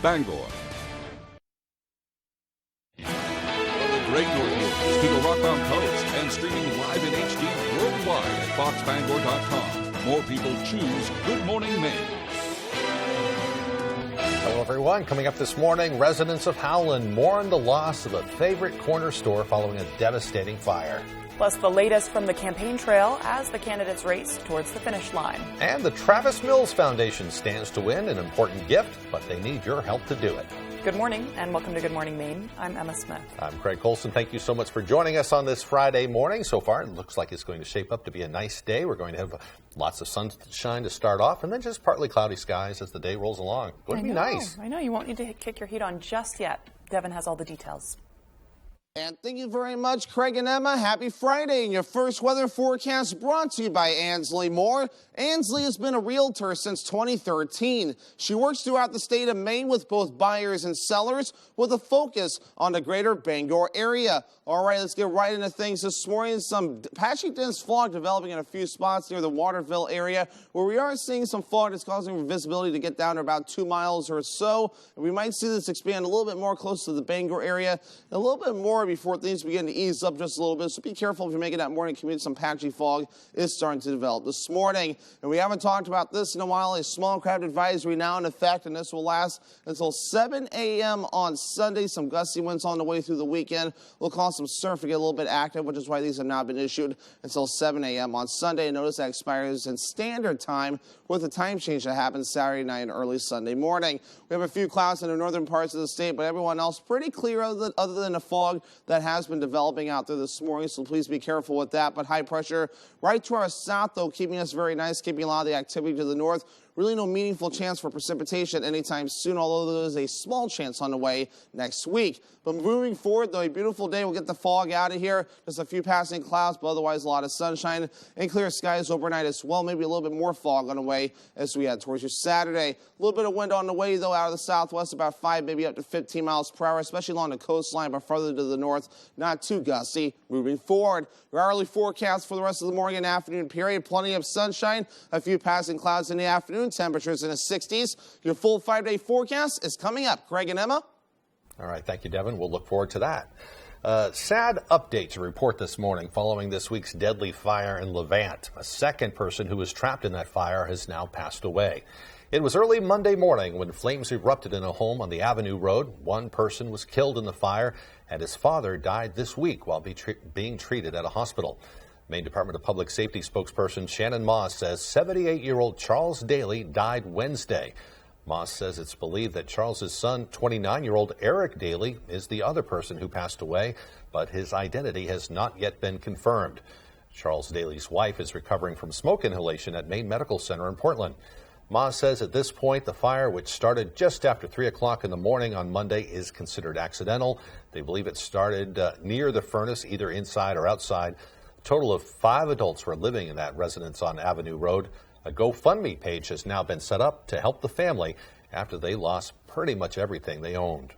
Bangor. From the great Northwoods to the Rockbound Coast and streaming live in HD worldwide at foxbangor.com. More people choose Good Morning Maine. Hello, everyone. Coming up this morning, residents of Howland mourn the loss of a favorite corner store following a devastating fire. Plus, the latest from the campaign trail as the candidates race towards the finish line. And the Travis Mills Foundation stands to win an important gift, but they need your help to do it. Good morning, and welcome to Good Morning Maine. I'm Emma Smith. I'm Craig Colson. Thank you so much for joining us on this Friday morning. So far, it looks like it's going to shape up to be a nice day. We're going to have lots of sunshine to start off, and then just partly cloudy skies as the day rolls along. Going to be nice. I know. You won't need to kick your heat on just yet. Devin has all the details. And thank you very much, Craig and Emma. Happy Friday. And your first weather forecast brought to you by Ansley Moore. Ansley has been a realtor since 2013. She works throughout the state of Maine with both buyers and sellers with a focus on the greater Bangor area. All right, let's get right into things this morning. Some patchy dense fog developing in a few spots near the Waterville area where we are seeing some fog that's causing visibility to get down to about 2 miles or so. And we might see this expand a little bit more close to the Bangor area, a little bit more before things begin to ease up just a little bit. So be careful if you're making that morning commute. Some patchy fog is starting to develop this morning. And we haven't talked about this in a while. A small craft advisory now in effect, and this will last until 7 a.m. on Sunday. Some gusty winds on the way through the weekend will cause some surf to get a little bit active, which is why these have not been issued until 7 a.m. on Sunday. And notice that expires in standard time with a time change that happens Saturday night and early Sunday morning. We have a few clouds in the northern parts of the state, but everyone else pretty clear other than the fog that has been developing out there this morning, so please be careful with that. But high pressure right to our south, though, keeping us very nice, keeping a lot of the activity to the north. Really no meaningful chance for precipitation anytime soon, although there is a small chance on the way next week. But moving forward, though, a beautiful day. We'll get the fog out of here. Just a few passing clouds, but otherwise a lot of sunshine and clear skies overnight as well. Maybe a little bit more fog on the way as we head towards your Saturday. A little bit of wind on the way, though, out of the southwest, about 5, maybe up to 15 miles per hour, especially along the coastline, but further to the north, not too gusty. Moving forward, your hourly forecast for the rest of the morning and afternoon period. Plenty of sunshine, a few passing clouds in the afternoon. Temperatures in the 60s. Your full 5-day forecast is coming up. Craig and Emma. All right. Thank you, Devin. We'll look forward to that. Sad update to report this morning following this week's deadly fire in Levant. A second person who was trapped in that fire has now passed away. It was early Monday morning when flames erupted in a home on the Avenue Road. One person was killed in the fire, and his father died this week while being treated at a hospital. Maine Department of Public Safety spokesperson Shannon Moss says 78-year-old Charles Daly died Wednesday. Moss says it's believed that Charles's son, 29-year-old Eric Daly, is the other person who passed away, but his identity has not yet been confirmed. Charles Daly's wife is recovering from smoke inhalation at Maine Medical Center in Portland. Moss says at this point, the fire, which started just after 3 o'clock in the morning on Monday, is considered accidental. They believe it started near the furnace, either inside or outside. A total of 5 adults were living in that residence on Avenue Road. A GoFundMe page has now been set up to help the family after they lost pretty much everything they owned.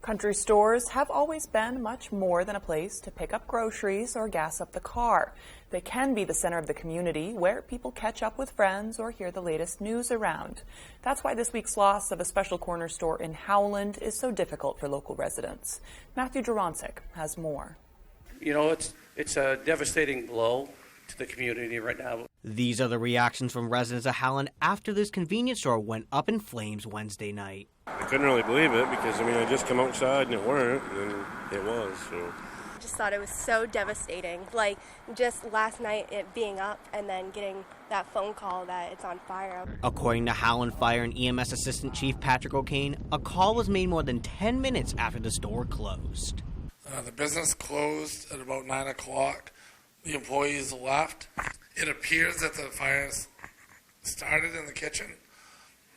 Country stores have always been much more than a place to pick up groceries or gas up the car. They can be the center of the community where people catch up with friends or hear the latest news around. That's why this week's loss of a special corner store in Howland is so difficult for local residents. Matthew Jurancic has more. You know, it's a devastating blow to the community right now. These are the reactions from residents of Howland after this convenience store went up in flames Wednesday night. I couldn't really believe it because, I just come outside and it weren't, and it was, so. I just thought it was so devastating. Like, just last night it being up and then getting that phone call that it's on fire. According to Howland Fire and EMS Assistant Chief Patrick O'Kane, a call was made more than 10 minutes after the store closed. The business closed at about 9 o'clock. The employees left. It appears that the fire started in the kitchen,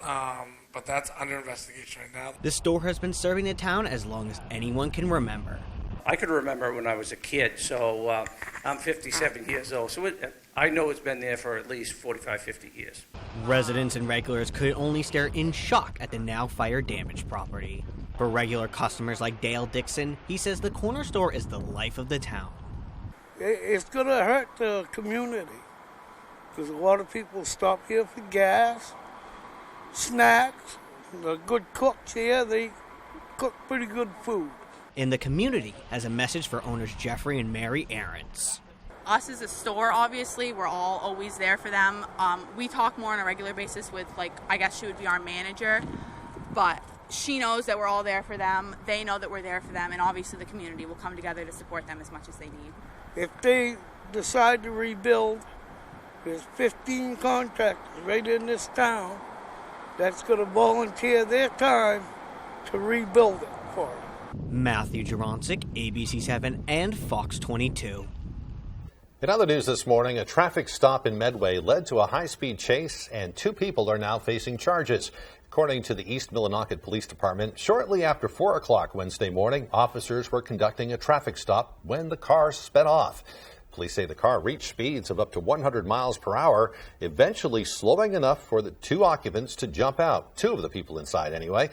but that's under investigation right now. The store has been serving the town as long as anyone can remember. I could remember when I was a kid, so I'm 57 years old, so I know it's been there for at least 45, 50 years. Residents and regulars could only stare in shock at the now fire-damaged property. For regular customers like Dale Dixon, he says the corner store is the life of the town. It's going to hurt the community because a lot of people stop here for gas, snacks, The good cooks here, they cook pretty good food. And the community has a message for owners Jeffrey and Mary Aarons. Us as a store, obviously, we're all always there for them. We talk more on a regular basis with, I guess she would be our manager, but she knows that we're all there for them. They know that we're there for them, and obviously the community will come together to support them as much as they need. If they decide to rebuild, there's 15 contractors right in this town that's going to volunteer their time to rebuild it for them. Matthew Juronsik, ABC7 and Fox 22. In other news this morning, a traffic stop in Medway led to a high-speed chase, and 2 people are now facing charges. According to the East Millinocket Police Department, shortly after 4 o'clock Wednesday morning, officers were conducting a traffic stop when the car sped off. Police say the car reached speeds of up to 100 miles per hour, eventually slowing enough for the 2 occupants to jump out. 2 of the people inside, anyway.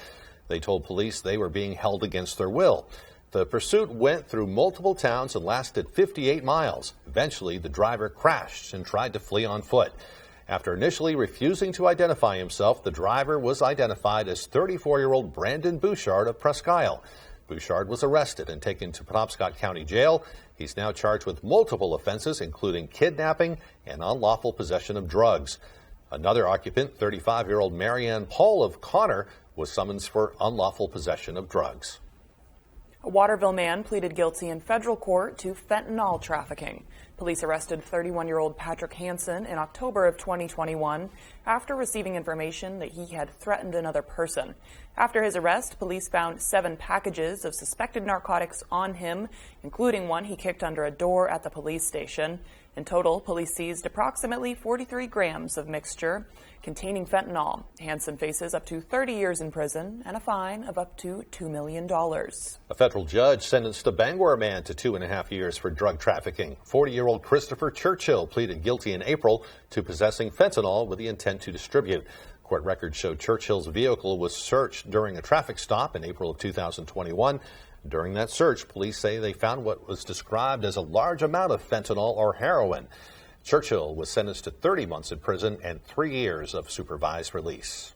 They told police they were being held against their will. The pursuit went through multiple towns and lasted 58 miles. Eventually, the driver crashed and tried to flee on foot. After initially refusing to identify himself, the driver was identified as 34-year-old Brandon Bouchard of Presque Isle. Bouchard was arrested and taken to Penobscot County Jail. He's now charged with multiple offenses, including kidnapping and unlawful possession of drugs. Another occupant, 35-year-old Marianne Paul of Connor, was summoned for unlawful possession of drugs. A Waterville man pleaded guilty in federal court to fentanyl trafficking. Police arrested 31-year-old Patrick Hansen in October of 2021 after receiving information that he had threatened another person. After his arrest, police found 7 packages of suspected narcotics on him, including one he kicked under a door at the police station. In total, police seized approximately 43 grams of mixture containing fentanyl. Hansen faces up to 30 years in prison and a fine of up to $2 million. A federal judge sentenced a Bangor man to 2.5 years for drug trafficking. 40-year-old Christopher Churchill pleaded guilty in April to possessing fentanyl with the intent to distribute. Court records show Churchill's vehicle was searched during a traffic stop in April of 2021. During that search, police say they found what was described as a large amount of fentanyl or heroin. Churchill was sentenced to 30 months in prison and 3 years of supervised release.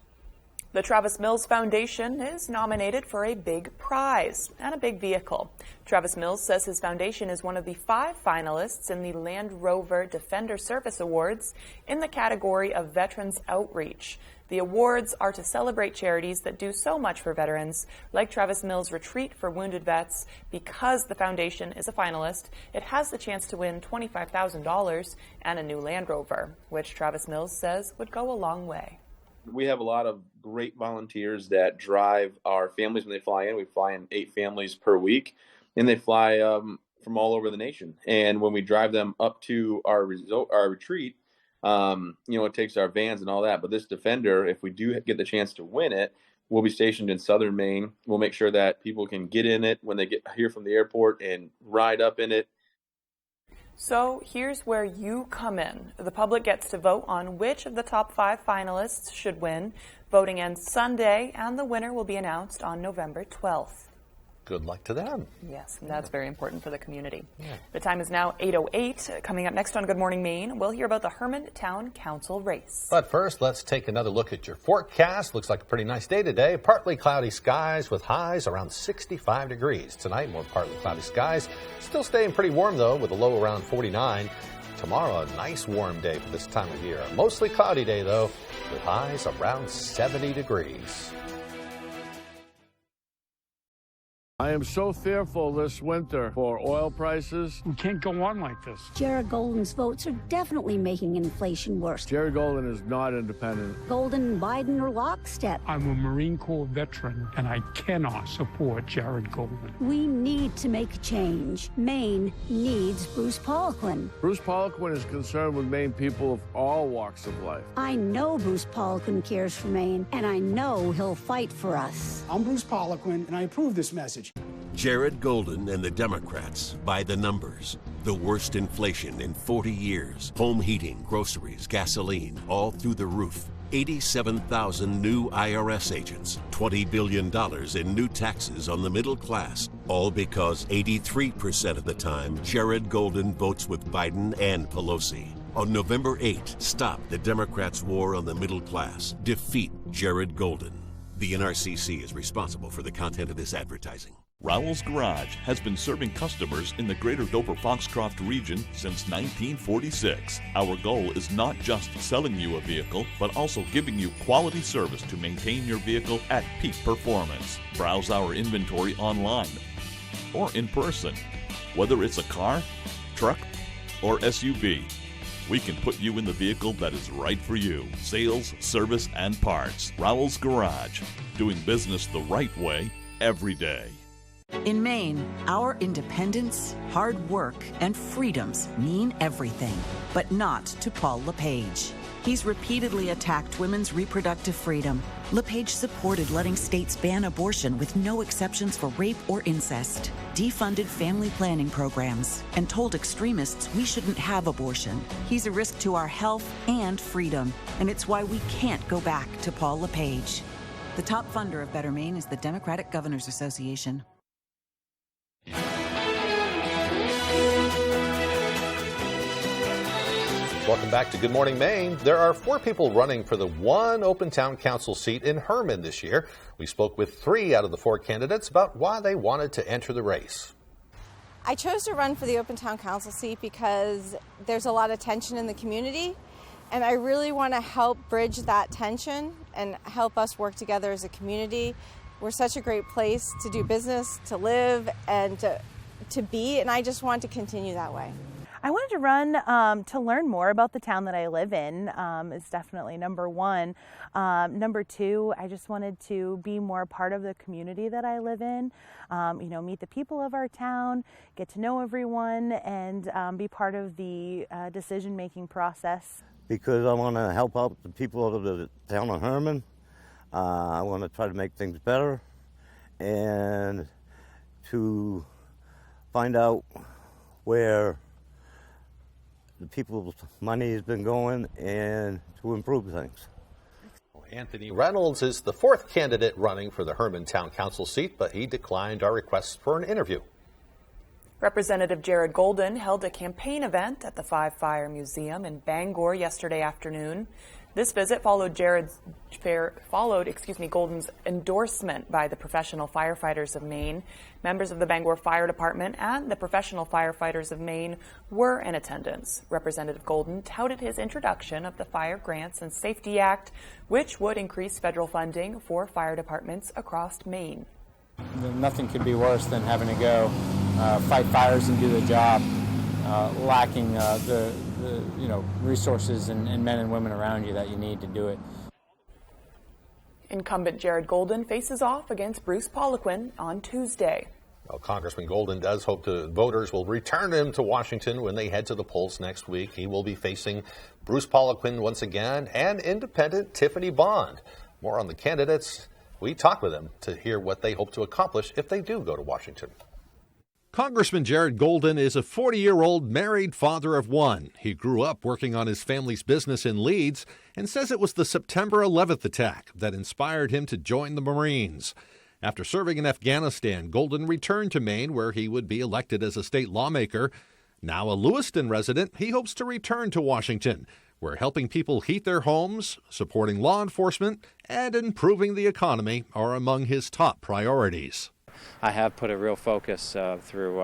The Travis Mills Foundation is nominated for a big prize and a big vehicle. Travis Mills says his foundation is one of the 5 finalists in the Land Rover Defender Service Awards in the category of Veterans Outreach. The awards are to celebrate charities that do so much for veterans, like Travis Mills Retreat for Wounded Vets. Because the foundation is a finalist, it has the chance to win $25,000 and a new Land Rover, which Travis Mills says would go a long way. We have a lot of great volunteers that drive our families when they fly in. We fly in 8 families per week, and they fly from all over the nation. And when we drive them up to our retreat, it takes our vans and all that. But this Defender, if we do get the chance to win it, we'll be stationed in southern Maine. We'll make sure that people can get in it when they get here from the airport and ride up in it. So here's where you come in. The public gets to vote on which of the top 5 finalists should win. Voting ends Sunday, and the winner will be announced on November 12th. Good luck to them. Yes, and that's very important for the community. Yeah. The time is now 8:08. Coming up next on Good Morning Maine, we'll hear about the Herman Town Council race. But first, let's take another look at your forecast. Looks like a pretty nice day today. Partly cloudy skies with highs around 65 degrees. Tonight, more partly cloudy skies. Still staying pretty warm, though, with a low around 49. Tomorrow, a nice warm day for this time of year. A mostly cloudy day, though, with highs around 70 degrees. I am so fearful this winter for oil prices. We can't go on like this. Jared Golden's votes are definitely making inflation worse. Jared Golden is not independent. Golden and Biden are lockstep. I'm a Marine Corps veteran, and I cannot support Jared Golden. We need to make a change. Maine needs Bruce Poliquin. Bruce Poliquin is concerned with Maine people of all walks of life. I know Bruce Poliquin cares for Maine, and I know he'll fight for us. I'm Bruce Poliquin, and I approve this message. Jared Golden and the Democrats by the numbers. The worst inflation in 40 years. Home heating, groceries, gasoline, all through the roof. 87,000 new IRS agents. $20 billion in new taxes on the middle class. All because 83% of the time, Jared Golden votes with Biden and Pelosi. On November 8, stop the Democrats' war on the middle class. Defeat Jared Golden. The NRCC is responsible for the content of this advertising. Rowell's Garage has been serving customers in the greater Dover-Foxcroft region since 1946. Our goal is not just selling you a vehicle, but also giving you quality service to maintain your vehicle at peak performance. Browse our inventory online or in person. Whether it's a car, truck, or SUV, we can put you in the vehicle that is right for you. Sales, service, and parts. Rowell's Garage. Doing business the right way every day. In Maine, our independence, hard work, and freedoms mean everything, but not to Paul LePage. He's repeatedly attacked women's reproductive freedom. LePage supported letting states ban abortion with no exceptions for rape or incest, defunded family planning programs, and told extremists we shouldn't have abortion. He's a risk to our health and freedom, and it's why we can't go back to Paul LePage. The top funder of Better Maine is the Democratic Governors Association. Welcome back to Good Morning Maine. There are 4 people running for the one open town council seat in Herman this year. We spoke with 3 out of the 4 candidates about why they wanted to enter the race. I chose to run for the open town council seat because there's a lot of tension in the community, and I really want to help bridge that tension and help us work together as a community. We're such a great place to do business, to live, and to be, and I just want to continue that way. I wanted to run to learn more about the town that I live in. Is definitely number one. Number 2, I just wanted to be more part of the community that I live in. Meet the people of our town, get to know everyone, and be part of the decision-making process. Because I want to help out the people of the town of Herman. I want to try to make things better and to find out where the people's money has been going and to improve things. Anthony Reynolds is the 4th candidate running for the Herman Town Council seat, but he declined our request for an interview. Representative Jared Golden held a campaign event at the Five Fire Museum in Bangor yesterday afternoon. This visit followed Golden's endorsement by the Professional Firefighters of Maine. Members of the Bangor Fire Department and the Professional Firefighters of Maine were in attendance. Representative Golden touted his introduction of the Fire Grants and Safety Act, which would increase federal funding for fire departments across Maine. Nothing could be worse than having to go fight fires and do the job, lacking the resources and men and women around you that you need to do it. Incumbent Jared Golden faces off against Bruce Poliquin on Tuesday. Well, Congressman Golden does hope voters will return him to Washington when they head to the polls next week. He will be facing Bruce Poliquin once again and independent Tiffany Bond. More on the candidates. We talk with them to hear what they hope to accomplish if they do go to Washington. Congressman Jared Golden is a 40-year-old married father of 1. He grew up working on his family's business in Leeds and says it was the September 11th attack that inspired him to join the Marines. After serving in Afghanistan, Golden returned to Maine, where he would be elected as a state lawmaker. Now a Lewiston resident, he hopes to return to Washington, where helping people heat their homes, supporting law enforcement, and improving the economy are among his top priorities. I have put a real focus through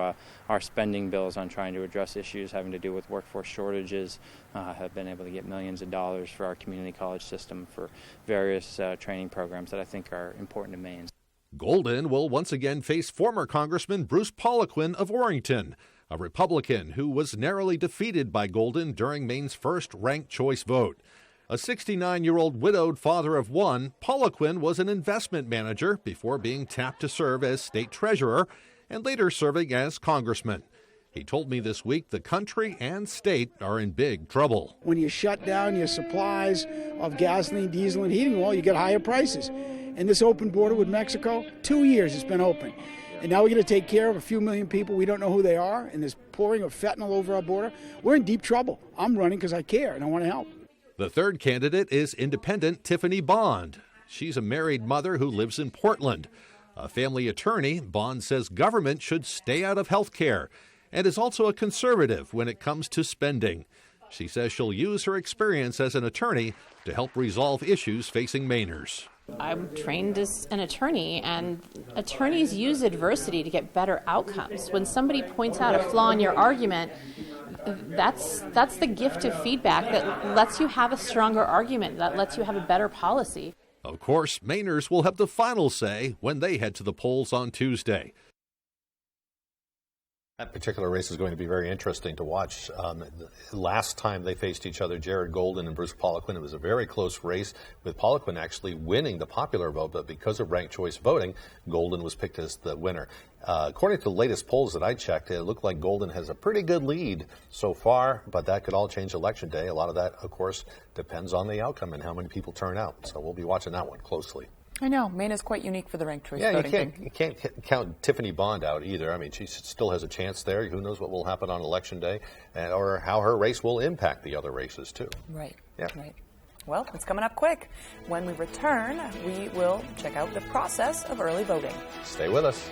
our spending bills on trying to address issues having to do with workforce shortages. Have been able to get millions of dollars for our community college system for various training programs that I think are important to Maine. Golden will once again face former Congressman Bruce Poliquin of Orrington, a Republican who was narrowly defeated by Golden during Maine's first ranked choice vote. A 69-year-old widowed father of 1, Poliquin was an investment manager before being tapped to serve as state treasurer and later serving as congressman. He told me this week the country and state are in big trouble. When you shut down your supplies of gasoline, diesel, and heating oil, you get higher prices. And this open border with Mexico, 2 years it's been open. And now we're going to take care of a few million people. We don't know who they are, and there's pouring of fentanyl over our border. We're in deep trouble. I'm running because I care and I want to help. The 3rd candidate is independent Tiffany Bond. She's a married mother who lives in Portland. A family attorney, Bond says government should stay out of health care and is also a conservative when it comes to spending. She says she'll use her experience as an attorney to help resolve issues facing Mainers. I'm trained as an attorney, and attorneys use adversity to get better outcomes. When somebody points out a flaw in your argument, that's the gift of feedback that lets you have a stronger argument, that lets you have a better policy. Of course, Mainers will have the final say when they head to the polls on Tuesday. That particular race is going to be very interesting to watch. Last time they faced each other, Jared Golden and Bruce Poliquin, it was a very close race, with Poliquin actually winning the popular vote, but because of ranked choice voting, Golden was picked as the winner. According to the latest polls that I checked, it looked like Golden has a pretty good lead so far, but that could all change Election Day. A lot of that, of course, depends on the outcome and how many people turn out. So we'll be watching that one closely. I know. Maine is quite unique for the ranked choice voting thing. You can't count Tiffany Bond out either. I mean, she still has a chance there. Who knows what will happen on Election Day, or how her race will impact the other races, too. Right. Yeah. Right. Well, it's coming up quick. When we return, we will check out the process of early voting. Stay with us.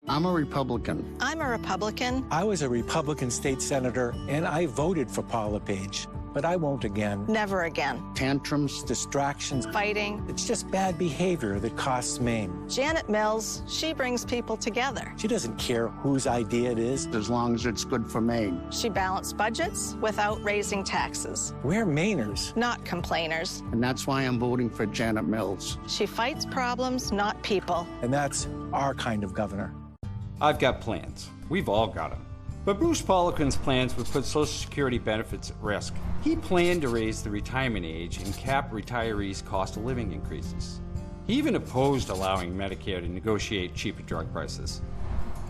I'm a Republican. I'm a Republican. I was a Republican state senator, and I voted for Paul LePage. But I won't again. Never again. Tantrums, distractions, fighting. It's just bad behavior that costs Maine. Janet Mills, she brings people together. She doesn't care whose idea it is. As long as it's good for Maine. She balanced budgets without raising taxes. We're Mainers. Not complainers. And that's why I'm voting for Janet Mills. She fights problems, not people. And that's our kind of governor. I've got plans. We've all got them. But Bruce Poliquin's plans would put Social Security benefits at risk. He planned to raise the retirement age and cap retirees' cost of living increases. He even opposed allowing Medicare to negotiate cheaper drug prices.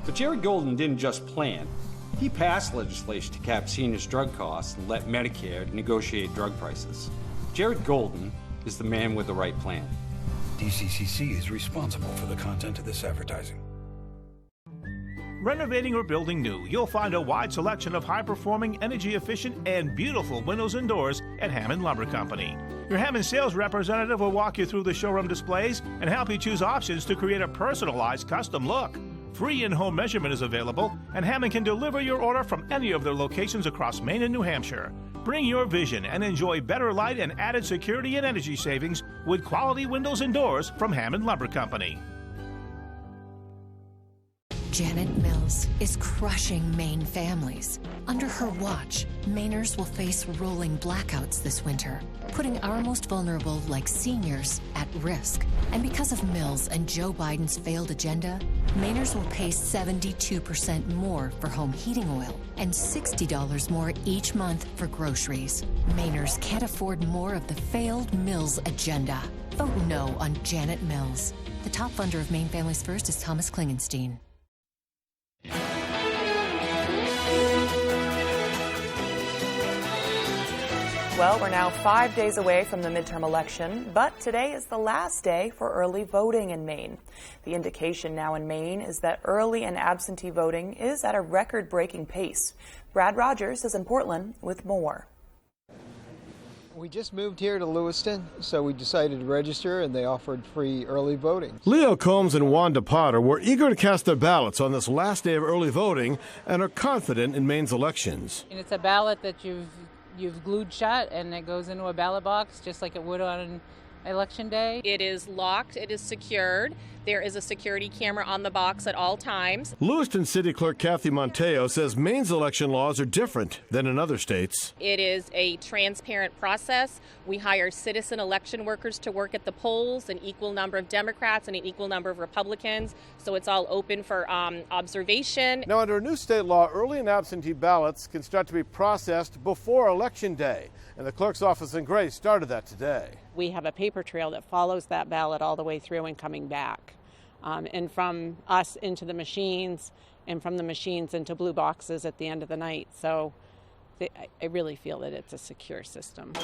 But Jared Golden didn't just plan. He passed legislation to cap seniors' drug costs and let Medicare negotiate drug prices. Jared Golden is the man with the right plan. DCCC is responsible for the content of this advertising. Renovating or building new, you'll find a wide selection of high-performing, energy-efficient, and beautiful windows and doors at Hammond Lumber Company. Your Hammond sales representative will walk you through the showroom displays and help you choose options to create a personalized custom look. Free in-home measurement is available, and Hammond can deliver your order from any of their locations across Maine and New Hampshire. Bring your vision and enjoy better light and added security and energy savings with quality windows and doors from Hammond Lumber Company. Janet Mills is crushing Maine families. Under her watch, Mainers will face rolling blackouts this winter, putting our most vulnerable, like seniors, at risk. And because of Mills and Joe Biden's failed agenda, Mainers will pay 72% more for home heating oil and $60 more each month for groceries. Mainers can't afford more of the failed Mills agenda. Vote no on Janet Mills. The top funder of Maine Families First is Thomas Klingenstein. Well, we're now 5 days away from the midterm election, but today is the last day for early voting in Maine. The indication now in Maine is that early and absentee voting is at a record-breaking pace. Brad Rogers is in Portland with more. We just moved here to Lewiston, so we decided to register, and they offered free early voting. Leo Combs and Wanda Potter were eager to cast their ballots on this last day of early voting and are confident in Maine's elections. And it's a ballot that you've glued shut, and it goes into a ballot box just like it would on Election Day. It is locked, it is secured. There is a security camera on the box at all times. Lewiston City Clerk Kathy Monteo says Maine's election laws are different than in other states. It is a transparent process. We hire citizen election workers to work at the polls, an equal number of Democrats and an equal number of Republicans, so it's all open for observation. Now, under a new state law, early and absentee ballots can start to be processed before Election Day, and the clerk's office in Gray started that today. We have a paper trail that follows that ballot all the way through and coming back. And from us into the machines, and from the machines into blue boxes at the end of the night. So I really feel that it's a secure system.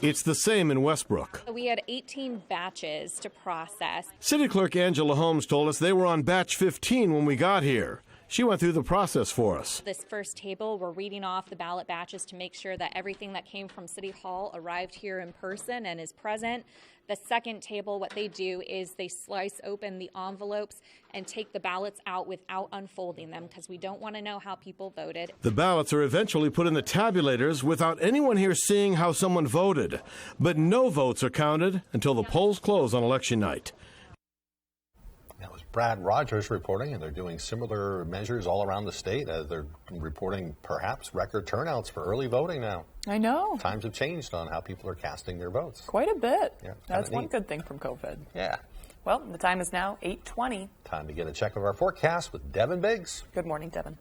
It's the same in Westbrook. We had 18 batches to process. City Clerk Angela Holmes told us they were on batch 15 when we got here. She went through the process for us. This first table, we're reading off the ballot batches to make sure that everything that came from City Hall arrived here in person and is present. The second table, what they do is they slice open the envelopes and take the ballots out without unfolding them because we don't want to know how people voted. The ballots are eventually put in the tabulators without anyone here seeing how someone voted. But no votes are counted until the polls close on election night. That was Brad Rogers reporting, and they're doing similar measures all around the state as they're reporting perhaps record turnouts for early voting now. I know. Times have changed on how people are casting their votes. Quite a bit. Yeah, that's one good thing from COVID. Yeah. Well, the time is now 8:20. Time to get a check of our forecast with Devin Biggs. Good morning, Devin.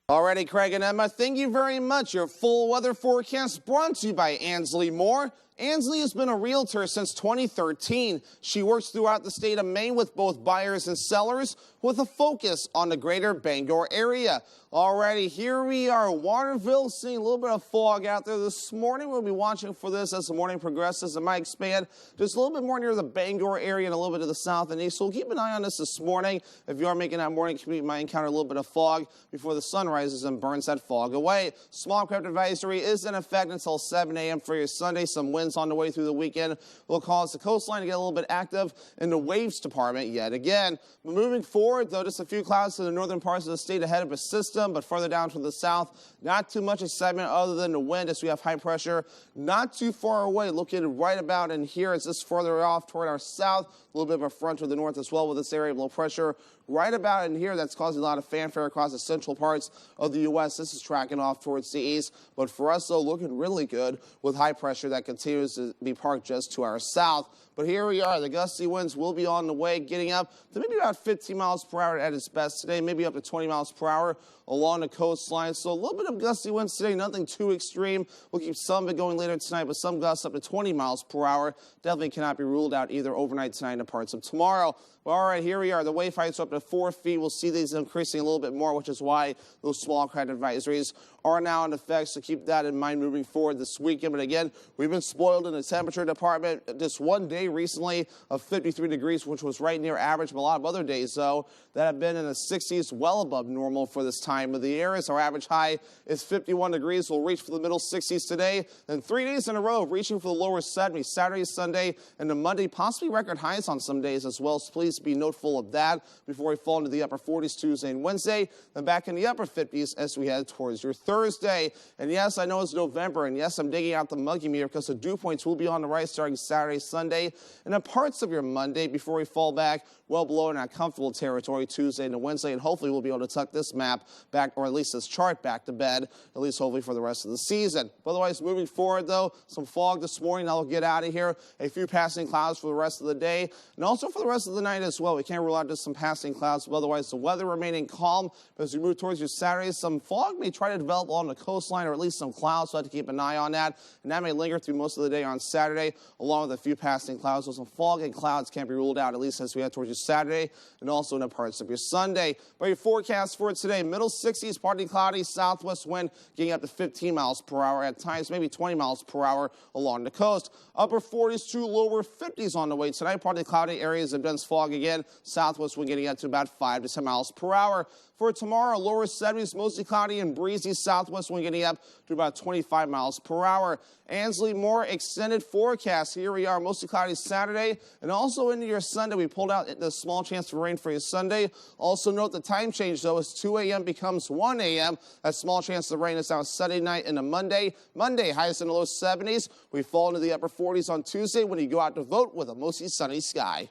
Alrighty, Craig and Emma, thank you very much. Your full weather forecast brought to you by Ansley Moore. Ansley has been a realtor since 2013. She works throughout the state of Maine with both buyers and sellers with a focus on the greater Bangor area. Alrighty, here we are, Waterville, seeing a little bit of fog out there this morning. We'll be watching for this as the morning progresses. It might expand just a little bit more near the Bangor area and a little bit to the south and east. So we'll keep an eye on this morning. If you are making that morning commute, you might encounter a little bit of fog before the sun rises and burns that fog away. Small craft advisory is in effect until 7 a.m. for your Sunday. Some winds on the way through the weekend will cause the coastline to get a little bit active in the waves department yet again. But moving forward, though, just a few clouds to the northern parts of the state ahead of a system, but further down to the south, not too much excitement other than the wind as we have high pressure not too far away, located right about in here. It's just further off toward our south, a little bit of a front to the north as well with this area of low pressure right about in here. That's causing a lot of fanfare across the central parts of the U.S. This is tracking off towards the east, but for us, though, looking really good with high pressure that continues to be parked just to our south. But here we are. The gusty winds will be on the way, getting up to maybe about 15 miles per hour at its best today, maybe up to 20 miles per hour along the coastline. So a little bit of gusty winds today, nothing too extreme. We'll keep some of it going later tonight, but some gusts up to 20 miles per hour. Definitely cannot be ruled out either overnight tonight and parts of tomorrow. Well, all right, here we are. The wave heights are up to 4 feet. We'll see these increasing a little bit more, which is why those small craft advisories are now in effect. So keep that in mind moving forward this weekend. But again, we've been spoiled in the temperature department. Just one day recently of 53 degrees, which was right near average. But a lot of other days, though, that have been in the 60s, well above normal for this time of the year. As our average high is 51 degrees. We'll reach for the middle 60s today. Then 3 days in a row, reaching for the lower 70s. Saturday, Sunday, and the Monday, possibly record highs on some days as well. So please be noteful of that before we fall into the upper 40s Tuesday and Wednesday. Then back in the upper 50s as we head towards your Thursday. And yes, I know it's November, and yes, I'm digging out the muggy meter because the dew points will be on the right starting Saturday, Sunday, and then parts of your Monday before we fall back well below in that comfortable territory Tuesday and Wednesday. And hopefully we'll be able to tuck this map back, or at least this chart back to bed, at least hopefully for the rest of the season. But otherwise, moving forward, though, some fog this morning. I'll get out of here. A few passing clouds for the rest of the day, and also for the rest of the night as well. We can't rule out just some passing clouds, but otherwise the weather remaining calm. But as we move towards your Saturday, some fog may try to develop along the coastline, or at least some clouds, so I have to keep an eye on that. And that may linger through most of the day on Saturday, along with a few passing clouds. So some fog and clouds can't be ruled out, at least as we head towards your Saturday, and also in the parts of your Sunday. But your forecast for today, middle 60s, partly cloudy, southwest wind getting up to 15 miles per hour at times, maybe 20 miles per hour along the coast. Upper 40s to lower 50s on the way tonight. Partly cloudy areas of dense fog again. Southwest wind getting up to about 5 to 10 miles per hour. For tomorrow, lower 70s, mostly cloudy and breezy. Southwest wind getting up to about 25 miles per hour. Ansley Moore extended forecast. Here we are, mostly cloudy Saturday, and also into your Sunday. We pulled out the small chance for rain for your Sunday. Also note the time change, though, as 2 a.m. becomes 1 a.m. A small chance of rain is now Sunday night into Monday. Monday, highest in the low 70s. We fall into the upper 40s on Tuesday when you go out to vote with a mostly sunny sky.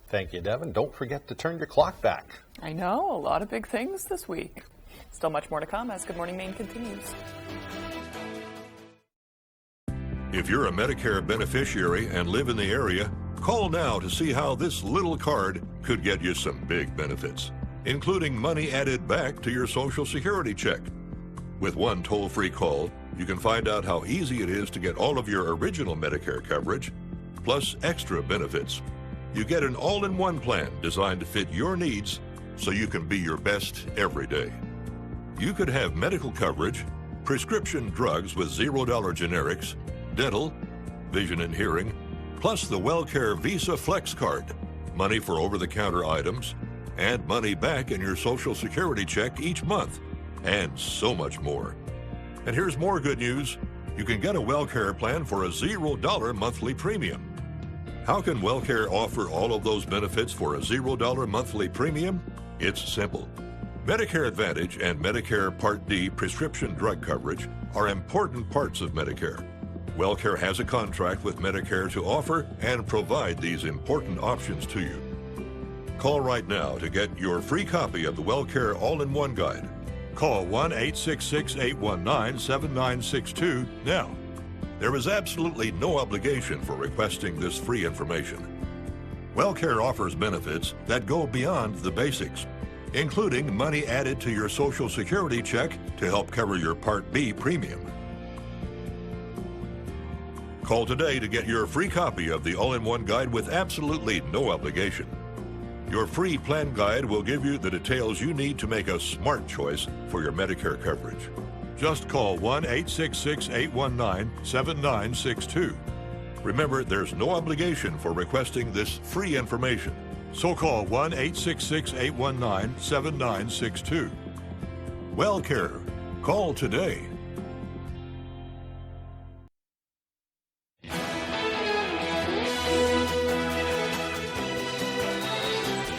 Thank you, Devin. Don't forget to turn your clock back. I know, a lot of big things this week. Still much more to come as Good Morning Maine continues. If you're a Medicare beneficiary and live in the area, call now to see how this little card could get you some big benefits, including money added back to your Social Security check. With one toll-free call, you can find out how easy it is to get all of your original Medicare coverage, plus extra benefits. You get an all-in-one plan designed to fit your needs so you can be your best every day. You could have medical coverage, prescription drugs with $0 generics, dental, vision and hearing, plus the WellCare Visa Flex Card, money for over-the-counter items, and money back in your Social Security check each month, and so much more. And here's more good news. You can get a WellCare plan for a $0 monthly premium. How can WellCare offer all of those benefits for a $0 monthly premium? It's simple. Medicare Advantage and Medicare Part D prescription drug coverage are important parts of Medicare. WellCare has a contract with Medicare to offer and provide these important options to you. Call right now to get your free copy of the WellCare All-in-One Guide. Call 1-866-819-7962 now. There is absolutely no obligation for requesting this free information. WellCare offers benefits that go beyond the basics, including money added to your Social Security check to help cover your Part B premium. Call today to get your free copy of the All-in-One Guide with absolutely no obligation. Your free plan guide will give you the details you need to make a smart choice for your Medicare coverage. Just call 1-866-819-7962. Remember, there's no obligation for requesting this free information. So call 1-866-819-7962. WellCare. Call today.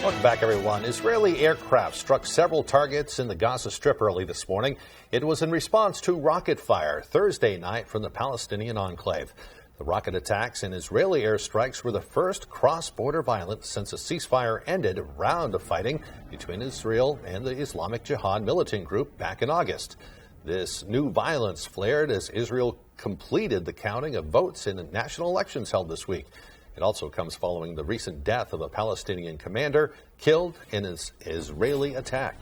Welcome back, everyone. Israeli aircraft struck several targets in the Gaza Strip early this morning. It was in response to rocket fire Thursday night from the Palestinian enclave. The rocket attacks and Israeli airstrikes were the first cross-border violence since a ceasefire ended a round of fighting between Israel and the Islamic Jihad militant group back in August. This new violence flared as Israel completed the counting of votes in national elections held this week. It also comes following the recent death of a Palestinian commander killed in an Israeli attack.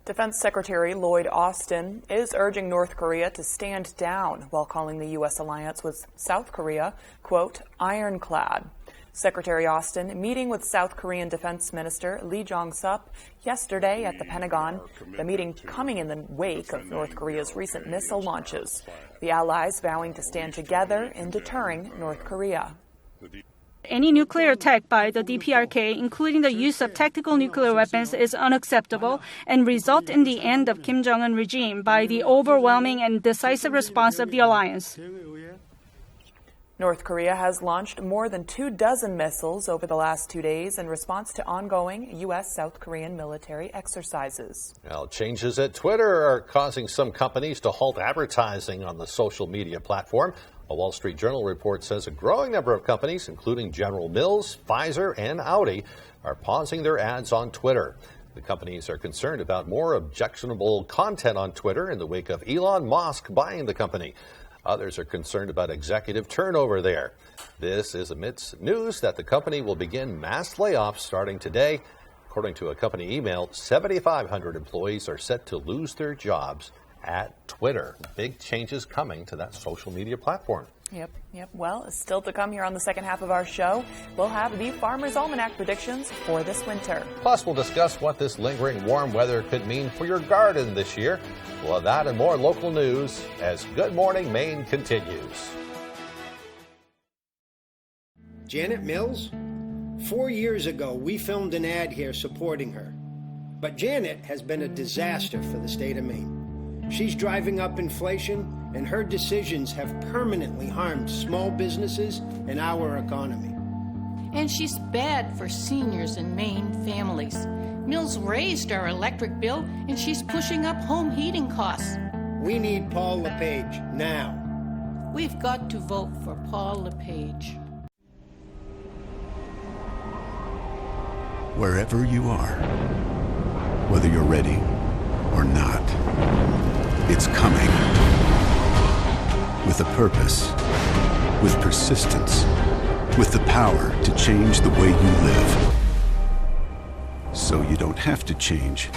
Defense Secretary Lloyd Austin is urging North Korea to stand down while calling the U.S. alliance with South Korea, quote, ironclad. Secretary Austin meeting with South Korean Defense Minister Lee Jong-sup yesterday at the Pentagon, the meeting coming in the wake of North Korea's recent missile launches. The allies vowing to stand together in deterring North Korea. Any nuclear attack by the DPRK, including the use of tactical nuclear weapons, is unacceptable and result in the end of Kim Jong-un regime by the overwhelming and decisive response of the alliance. North Korea has launched more than 24 missiles over the last 2 days in response to ongoing U.S.-South Korean military exercises. Well, changes at Twitter are causing some companies to halt advertising on the social media platform. A Wall Street Journal report says a growing number of companies, including General Mills, Pfizer, and Audi, are pausing their ads on Twitter. The companies are concerned about more objectionable content on Twitter in the wake of Elon Musk buying the company. Others are concerned about executive turnover there. This is amidst news that the company will begin mass layoffs starting today. According to a company email, 7,500 employees are set to lose their jobs at Twitter. Big changes coming to that social media platform. Yep. Well, still to come here on the second half of our show, we'll have the Farmer's Almanac predictions for this winter. Plus, we'll discuss what this lingering warm weather could mean for your garden this year. We'll have that and more local news as Good Morning Maine continues. Janet Mills? 4 years ago, we filmed an ad here supporting her. But Janet has been a disaster for the state of Maine. She's driving up inflation, and her decisions have permanently harmed small businesses and our economy. And she's bad for seniors and Maine families. Mills raised our electric bill, and she's pushing up home heating costs. We need Paul LePage now. We've got to vote for Paul LePage. Wherever you are, whether you're ready or not, it's coming. With a purpose, with persistence, with the power to change the way you live. So you don't have to change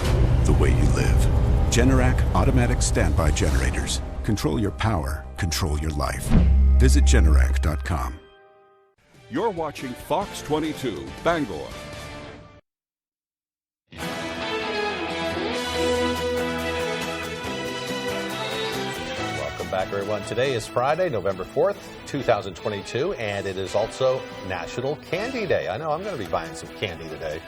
the way you live. Generac automatic standby generators. Control your power, control your life. Visit Generac.com. You're watching Fox 22, Bangor. Back, everyone. Today is Friday, November 4th, 2022, and it is also National Candy Day. I know I'm going to be buying some candy today.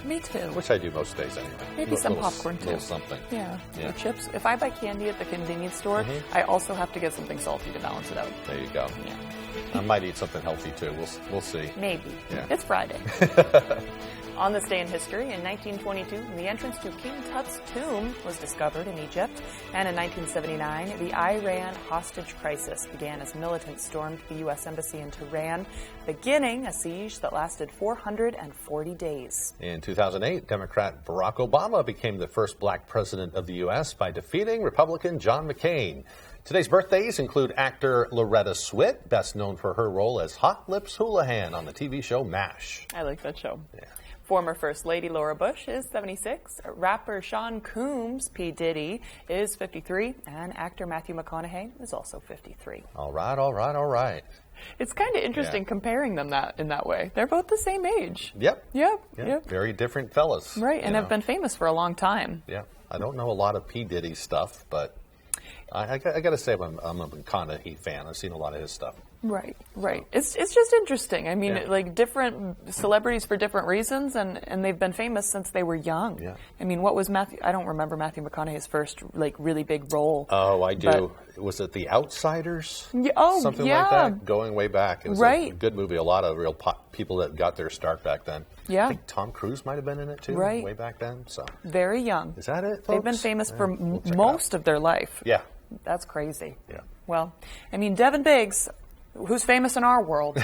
Me too. Which I do most days anyway. Maybe some popcorn too. Little something. Yeah. Or chips. If I buy candy at the convenience store, I also have to get something salty to balance it out. There you go. Yeah. I might eat something healthy too. We'll see. Maybe. Yeah. It's Friday. On this day in history, in 1922, the entrance to King Tut's tomb was discovered in Egypt. And in 1979, the Iran hostage crisis began as militants stormed the U.S. Embassy in Tehran, beginning a siege that lasted 440 days. In 2008, Democrat Barack Obama became the first black president of the U.S. by defeating Republican John McCain. Today's birthdays include actor Loretta Swit, best known for her role as Hot Lips Houlihan on the TV show MASH. I like that show. Yeah. Former First Lady Laura Bush is 76. Rapper Sean Combs, P. Diddy, is 53. And actor Matthew McConaughey is also 53. All right. It's kind of interesting comparing them in that way. They're both the same age. Yep. Very different fellas. Right, and have been famous for a long time. Yeah. I don't know a lot of P. Diddy stuff, but I got to say I'm a McConaughey fan. I've seen a lot of his stuff. Right. It's just interesting. I mean, like different celebrities for different reasons, and they've been famous since they were young. Yeah. I mean, what was Matthew? I don't remember Matthew McConaughey's first like really big role. Oh, I do. Was it The Outsiders? Yeah, something like that. Going way back. It was right. a good movie. A lot of real people that got their start back then. Yeah. I think Tom Cruise might have been in it too. Right. Way back then. So. Very young. Is that it, folks? They've been famous for most of their life. Yeah. That's crazy. Yeah. Well, I mean, Devin Biggs, who's famous in our world,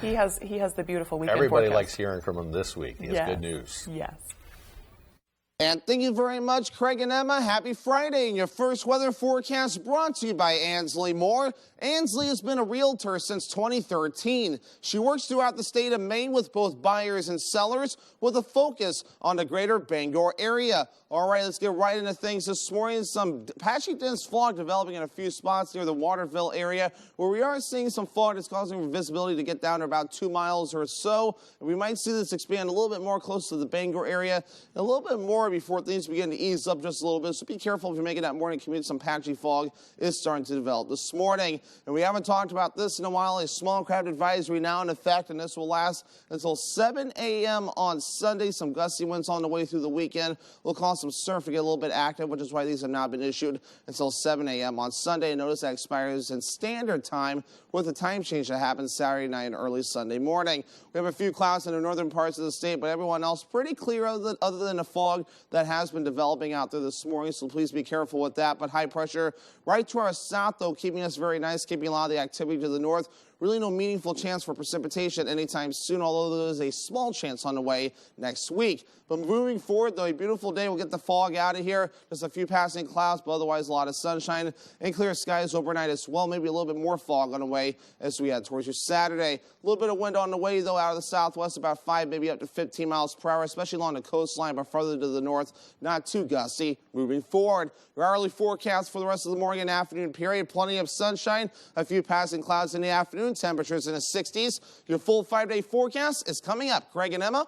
he has the beautiful weekend Everybody forecast. likes hearing from him this week. He has good news. Yes. And thank you very much, Craig and Emma. Happy Friday. And your first weather forecast brought to you by Ansley Moore. Ansley has been a realtor since 2013. She works throughout the state of Maine with both buyers and sellers with a focus on the greater Bangor area. All right, let's get right into things this morning. Some patchy dense fog developing in a few spots near the Waterville area where we are seeing some fog that's causing visibility to get down to about 2 miles or so. And we might see this expand a little bit more close to the Bangor area and a little bit more before things begin to ease up just a little bit. So be careful if you're making that morning commute. Some patchy fog is starting to develop this morning. And we haven't talked about this in a while. A small craft advisory now in effect, and this will last until 7 a.m. on Sunday. Some gusty winds on the way through the weekend will cause some surf to get a little bit active, which is why these have not been issued until 7 a.m. on Sunday. Notice that expires in standard time with a time change that happens Saturday night and early Sunday morning. We have a few clouds in the northern parts of the state, but everyone else pretty clear other than the fog that has been developing out there this morning, so please be careful with that. But high pressure right to our south, though, keeping us very nice, keeping a lot of the activity to the north. Really no meaningful chance for precipitation anytime soon, although there is a small chance on the way next week. But moving forward, though, a beautiful day. We'll get the fog out of here. Just a few passing clouds, but otherwise a lot of sunshine and clear skies overnight as well. Maybe a little bit more fog on the way as we head towards your Saturday. A little bit of wind on the way, though, out of the southwest, about 5, maybe up to 15 miles per hour, especially along the coastline, but further to the north, not too gusty. Moving forward, your hourly forecast for the rest of the morning and afternoon period. Plenty of sunshine, a few passing clouds in the afternoon. Temperatures in the 60s. Your full 5-day forecast is coming up. Craig and Emma.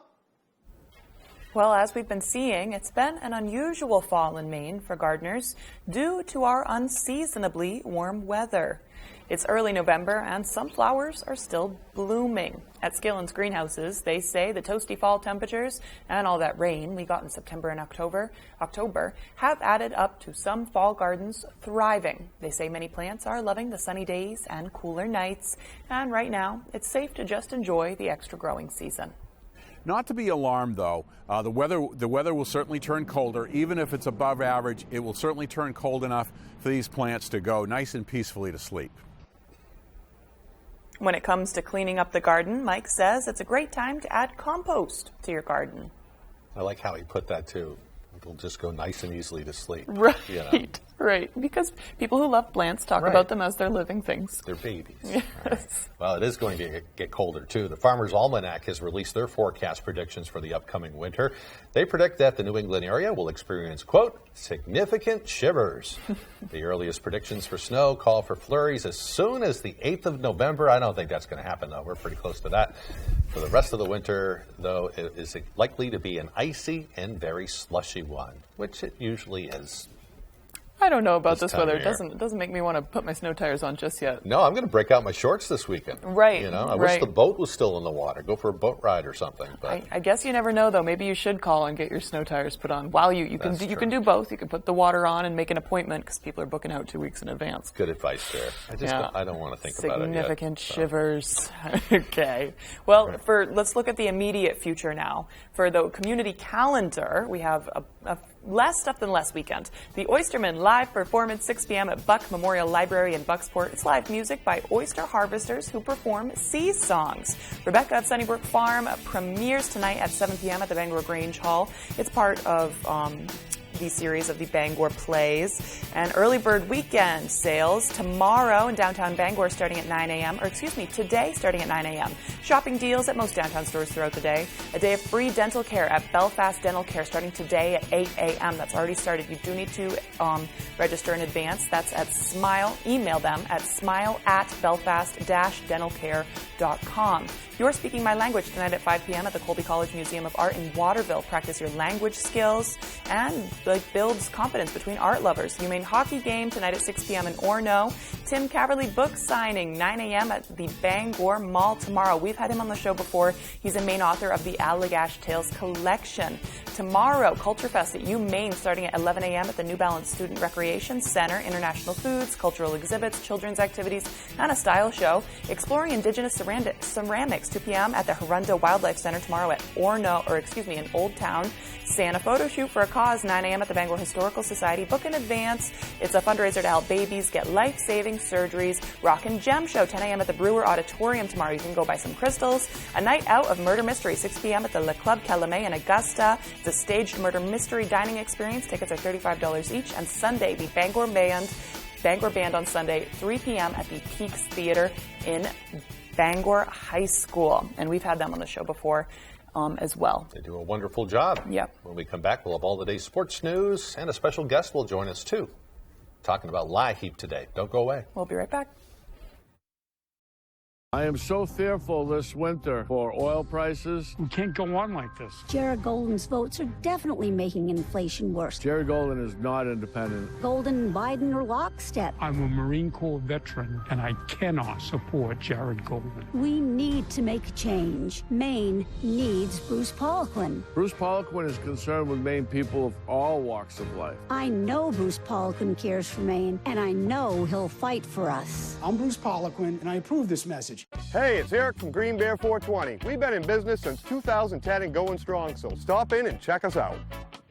Well, as we've been seeing, it's been an unusual fall in Maine for gardeners due to our unseasonably warm weather. It's early November and some flowers are still blooming. At Skillen's greenhouses, they say the toasty fall temperatures and all that rain we got in September and October have added up to some fall gardens thriving. They say many plants are loving the sunny days and cooler nights, and right now it's safe to just enjoy the extra growing season. Not to be alarmed, though. The weather will certainly turn colder. Even if it's above average, it will certainly turn cold enough for these plants to go nice and peacefully to sleep. When it comes to cleaning up the garden, Mike says it's a great time to add compost to your garden. I like how he put that, too. It'll just go nice and easily to sleep. Right, you know? Right. Because people who love plants talk about them as their living things. They're babies. Yes. Right. Well, it is going to get colder, too. The Farmer's Almanac has released their forecast predictions for the upcoming winter. They predict that the New England area will experience, quote, significant shivers. The earliest predictions for snow call for flurries as soon as the 8th of November. I don't think that's going to happen, though. We're pretty close to that. For the rest of the winter, though, it is likely to be an icy and very slushy one, which it usually is. I don't know about this weather. It doesn't make me want to put my snow tires on just yet. No, I'm going to break out my shorts this weekend. Right. I wish the boat was still in the water. Go for a boat ride or something. But I guess you never know, though. Maybe you should call and get your snow tires put on. While you can do both. You can put the water on and make an appointment because people are booking out 2 weeks in advance. Good advice there. I don't want to think about it yet. Significant shivers. Okay. Well, let's look at the immediate future now. For the community calendar, we have a less stuff than less weekend. The Oysterman live performance 6 p.m. at Buck Memorial Library in Bucksport. It's live music by oyster harvesters who perform sea songs. Rebecca at Sunnybrook Farm premieres tonight at 7 p.m. at the Bangor Grange Hall. It's part of the series of the Bangor Plays. And early bird weekend sales tomorrow in downtown Bangor starting at 9 a.m. Today starting at 9 a.m. Shopping deals at most downtown stores throughout the day. A day of free dental care at Belfast Dental Care starting today at 8 a.m. That's already started. You do need to register in advance. That's at Smile. Email them at smile@belfast-dentalcare.com. You're Speaking My Language tonight at 5 p.m. at the Colby College Museum of Art in Waterville. Practice your language skills and builds confidence between art lovers. UMaine hockey game tonight at 6 p.m. in Orono. Tim Caverly book signing 9 a.m. at the Bangor Mall tomorrow. We've had him on the show before. He's a main author of the Allagash Tales collection. Tomorrow, Culture Fest at UMaine starting at 11 a.m. at the New Balance Student Recreation Center. International foods, cultural exhibits, children's activities, and a style show. Exploring Indigenous ceramics 2 p.m. at the Huronda Wildlife Center tomorrow at in Old Town. Santa photo shoot for a cause 9 a.m. at the Bangor Historical Society. Book in advance. It's a fundraiser to help babies get life-saving surgeries. Rock and Gem Show 10 a.m. at the Brewer Auditorium tomorrow. You can go buy some crystals. A night out of murder mystery 6 p.m. at the Le Club Calumet in Augusta. It's a staged murder mystery dining experience. Tickets are $35 each. And Sunday, the Bangor Band on Sunday 3 p.m. at the Peaks Theater in Bangor High School. And we've had them on the show before as well. They do a wonderful job. Yep. When we come back, we'll have all the day's sports news, and a special guest will join us, too. Talking about Lie Heap today. Don't go away. We'll be right back. I am so fearful this winter for oil prices. We can't go on like this. Jared Golden's votes are definitely making inflation worse. Jared Golden is not independent. Golden and Biden are lockstep. I'm a Marine Corps veteran, and I cannot support Jared Golden. We need to make a change. Maine needs Bruce Poliquin. Bruce Poliquin is concerned with Maine people of all walks of life. I know Bruce Poliquin cares for Maine, and I know he'll fight for us. I'm Bruce Poliquin, and I approve this message. Hey, it's Eric from Green Bear 420. We've been in business since 2010 and going strong, so stop in and check us out.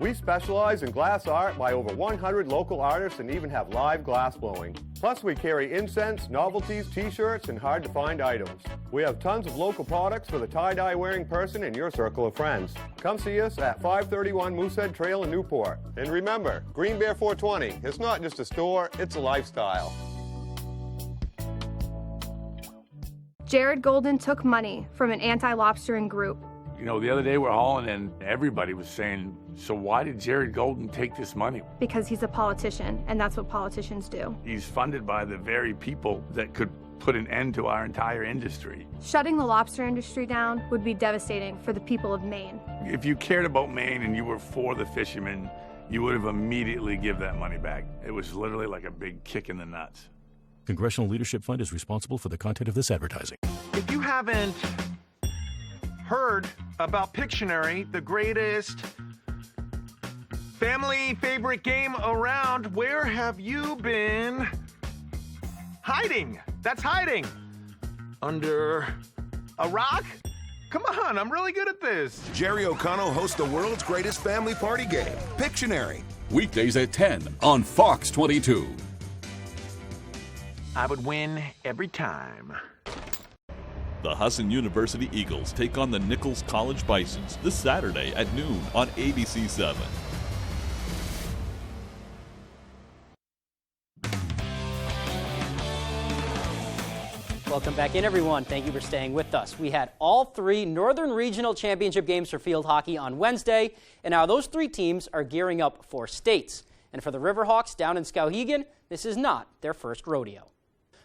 We specialize in glass art by over 100 local artists and even have live glass blowing. Plus, we carry incense, novelties, t-shirts, and hard-to-find items. We have tons of local products for the tie-dye wearing person in your circle of friends. Come see us at 531 Moosehead Trail in Newport. And remember, Green Bear 420, it's not just a store, it's a lifestyle. Jared Golden took money from an anti-lobstering group. You know, the other day we're hauling and everybody was saying, so why did Jared Golden take this money? Because he's a politician, and that's what politicians do. He's funded by the very people that could put an end to our entire industry. Shutting the lobster industry down would be devastating for the people of Maine. If you cared about Maine and you were for the fishermen, you would have immediately give that money back. It was literally like a big kick in the nuts. Congressional Leadership Fund is responsible for the content of this advertising. If you haven't heard about Pictionary, the greatest family favorite game around, where have you been hiding? That's hiding. Under a rock? Come on, I'm really good at this. Jerry O'Connell hosts the world's greatest family party game, Pictionary. Weekdays at 10 on Fox 22. I would win every time. The Husson University Eagles take on the Nichols College Bisons this Saturday at noon on ABC 7. Welcome back in, everyone. Thank you for staying with us. We had all three Northern Regional Championship games for field hockey on Wednesday, and now those three teams are gearing up for states. And for the Riverhawks down in Skowhegan, this is not their first rodeo.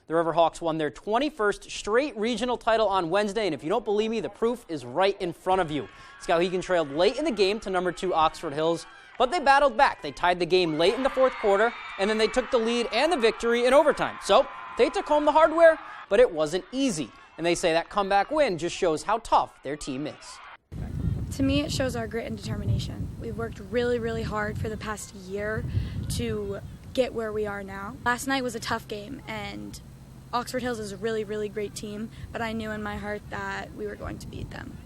The Riverhawks won their 21st straight regional title on Wednesday, and if you don't believe me, the proof is right in front of you. Skowhegan trailed late in the game to number 2 Oxford Hills But they battled back. They tied the game late in the fourth quarter, and then they took the lead and the victory in overtime. So they took home the hardware, but it wasn't easy. And they say that comeback win just shows how tough their team is. To me, it shows our grit and determination. We've worked really, really hard for the past year to get where we are now. Last night was a tough game, and Oxford Hills is a really, really great team, but I knew in my heart that we were going to beat them.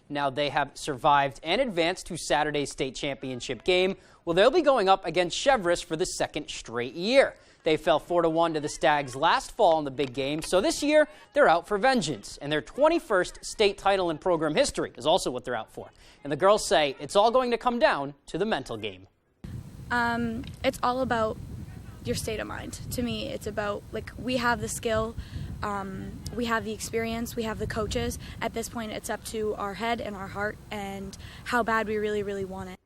Now they have survived and advanced to Saturday's state championship game. Well, they'll be going up against Cheverus for the second straight year. They fell 4-1 to the Stags last fall in the big game, so this year they're out for vengeance. And their 21st state title in program history is also what they're out for. And the girls say it's all going to come down to the mental game. It's all about your state of mind. To me, it's about, we have the skill, we have the experience, we have the coaches. At this point, it's up to our head and our heart and how bad we really, really want it.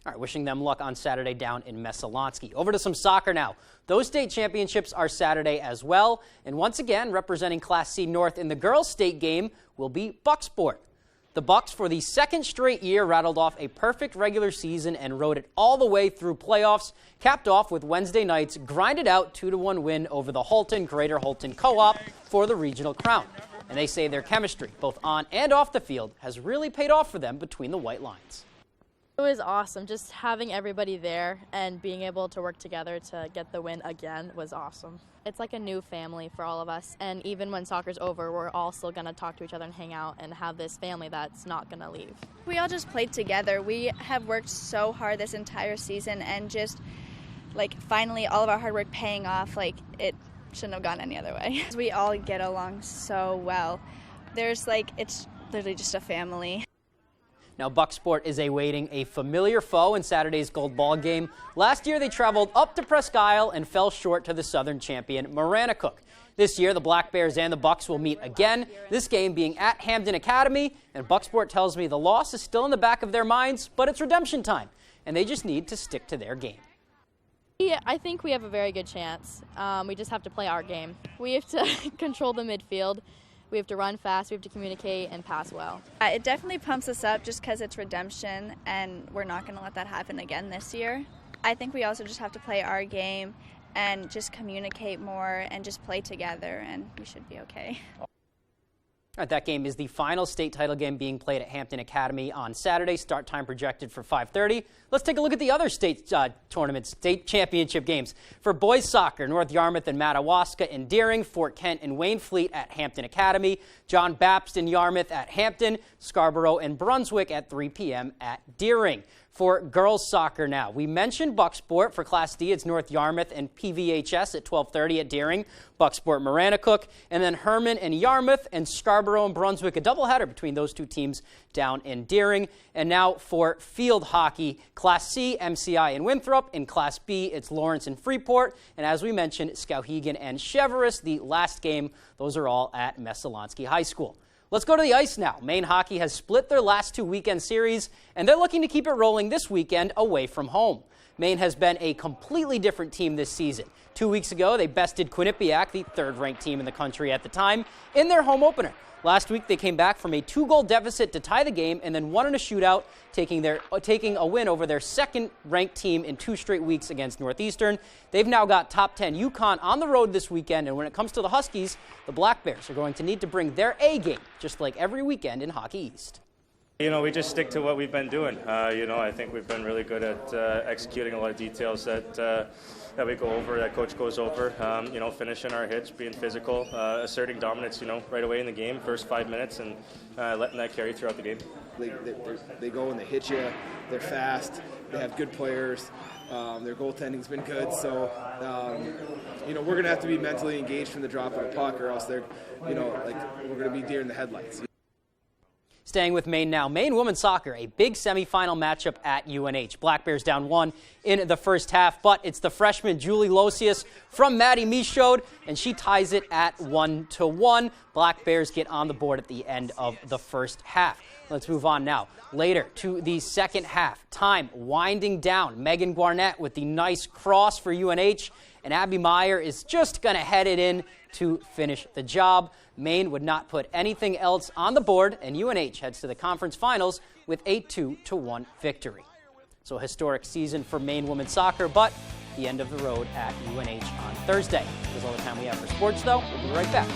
All right, wishing them luck on Saturday down in Messalonskee. Over to some soccer now. Those state championships are Saturday as well. And once again, representing Class C North in the girls' state game will be Bucksport. The Bucks, for the second straight year, rattled off a perfect regular season and rode it all the way through playoffs, capped off with Wednesday night's grinded-out 2-1 win over the Greater Holton Co-op for the regional crown. And they say their chemistry, both on and off the field, has really paid off for them between the white lines. It was awesome. Just having everybody there and being able to work together to get the win again was awesome. It's like a new family for all of us, and even when soccer's over, we're all still going to talk to each other and hang out and have this family that's not going to leave. We all just played together. We have worked so hard this entire season, and just finally all of our hard work paying off, it shouldn't have gone any other way. We all get along so well. It's literally just a family. Now, Bucksport is awaiting a familiar foe in Saturday's gold ball game. Last year, they traveled up to Presque Isle and fell short to the Southern champion, Maranacook. This year, the Black Bears and the Bucks will meet again, this game being at Hampden Academy, and Bucksport tells me the loss is still in the back of their minds, but it's redemption time, and they just need to stick to their game. Yeah, I think we have a very good chance. We just have to play our game. We have to control the midfield. We have to run fast, we have to communicate, and pass well. It definitely pumps us up just because it's redemption, and we're not going to let that happen again this year. I think we also just have to play our game and just communicate more and just play together, and we should be okay. All right, that game is the final state title game being played at Hampden Academy on Saturday. Start time projected for 5:30. Let's take a look at the other state tournaments, state championship games. For boys soccer, North Yarmouth and Madawaska and Deering, Fort Kent and Waynfleet at Hampden Academy, John Baptist and Yarmouth at Hampden, Scarborough and Brunswick at 3 p.m. at Deering. For girls soccer now, we mentioned Bucksport. For Class D, it's North Yarmouth and PVHS at 12:30 at Deering, Bucksport Maranacook, and then Herman and Yarmouth and Scarborough and Brunswick, a doubleheader between those two teams down in Deering. And now for field hockey, Class C, MCI and Winthrop. In Class B, it's Lawrence and Freeport. And as we mentioned, Skowhegan and Cheverus, the last game, those are all at Messalonskee High School. Let's go to the ice now. Maine hockey has split their last two weekend series, and they're looking to keep it rolling this weekend away from home. Maine has been a completely different team this season. 2 weeks ago, they bested Quinnipiac, the third-ranked team in the country at the time, in their home opener. Last week, they came back from a 2-goal deficit to tie the game and then won in a shootout, taking a win over their second-ranked team in 2 straight weeks against Northeastern. They've now got top 10 UConn on the road this weekend, and when it comes to the Huskies, the Black Bears are going to need to bring their A game, just like every weekend in Hockey East. We just stick to what we've been doing. I think we've been really good at executing a lot of details that we go over, that coach goes over. Finishing our hits, being physical, asserting dominance, right away in the game, first 5 minutes, and letting that carry throughout the game. They go and they hit you. They're fast. They have good players. Their goaltending's been good. So, we're going to have to be mentally engaged from the drop of the puck, or else we're going to be deer in the headlights. Staying with Maine now, Maine women's soccer, a big semifinal matchup at UNH. Black Bears down 1 in the first half, but it's the freshman Julie Losius from Maddie Michaud, and she ties it at 1-1. Black Bears get on the board at the end of the first half. Let's move on now. Later to the second half. Time winding down. Megan Guarnett with the nice cross for UNH, and Abby Meyer is just going to head it in to finish the job. Maine would not put anything else on the board, and UNH heads to the conference finals with a 2-1 victory. So a historic season for Maine women's soccer, but the end of the road at UNH on Thursday. That's all the time we have for sports, though. We'll be right back.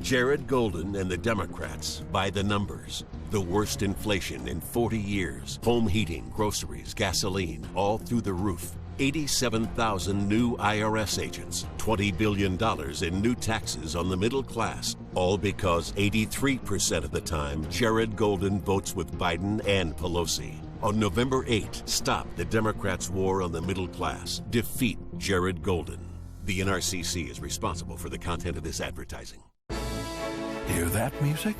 Jared Golden and the Democrats by the numbers. The worst inflation in 40 years. Home heating, groceries, gasoline, all through the roof. 87,000 new IRS agents. $20 billion in new taxes on the middle class. All because 83% of the time, Jared Golden votes with Biden and Pelosi. On November 8, stop the Democrats' war on the middle class. Defeat Jared Golden. The NRCC is responsible for the content of this advertising. Hear that music?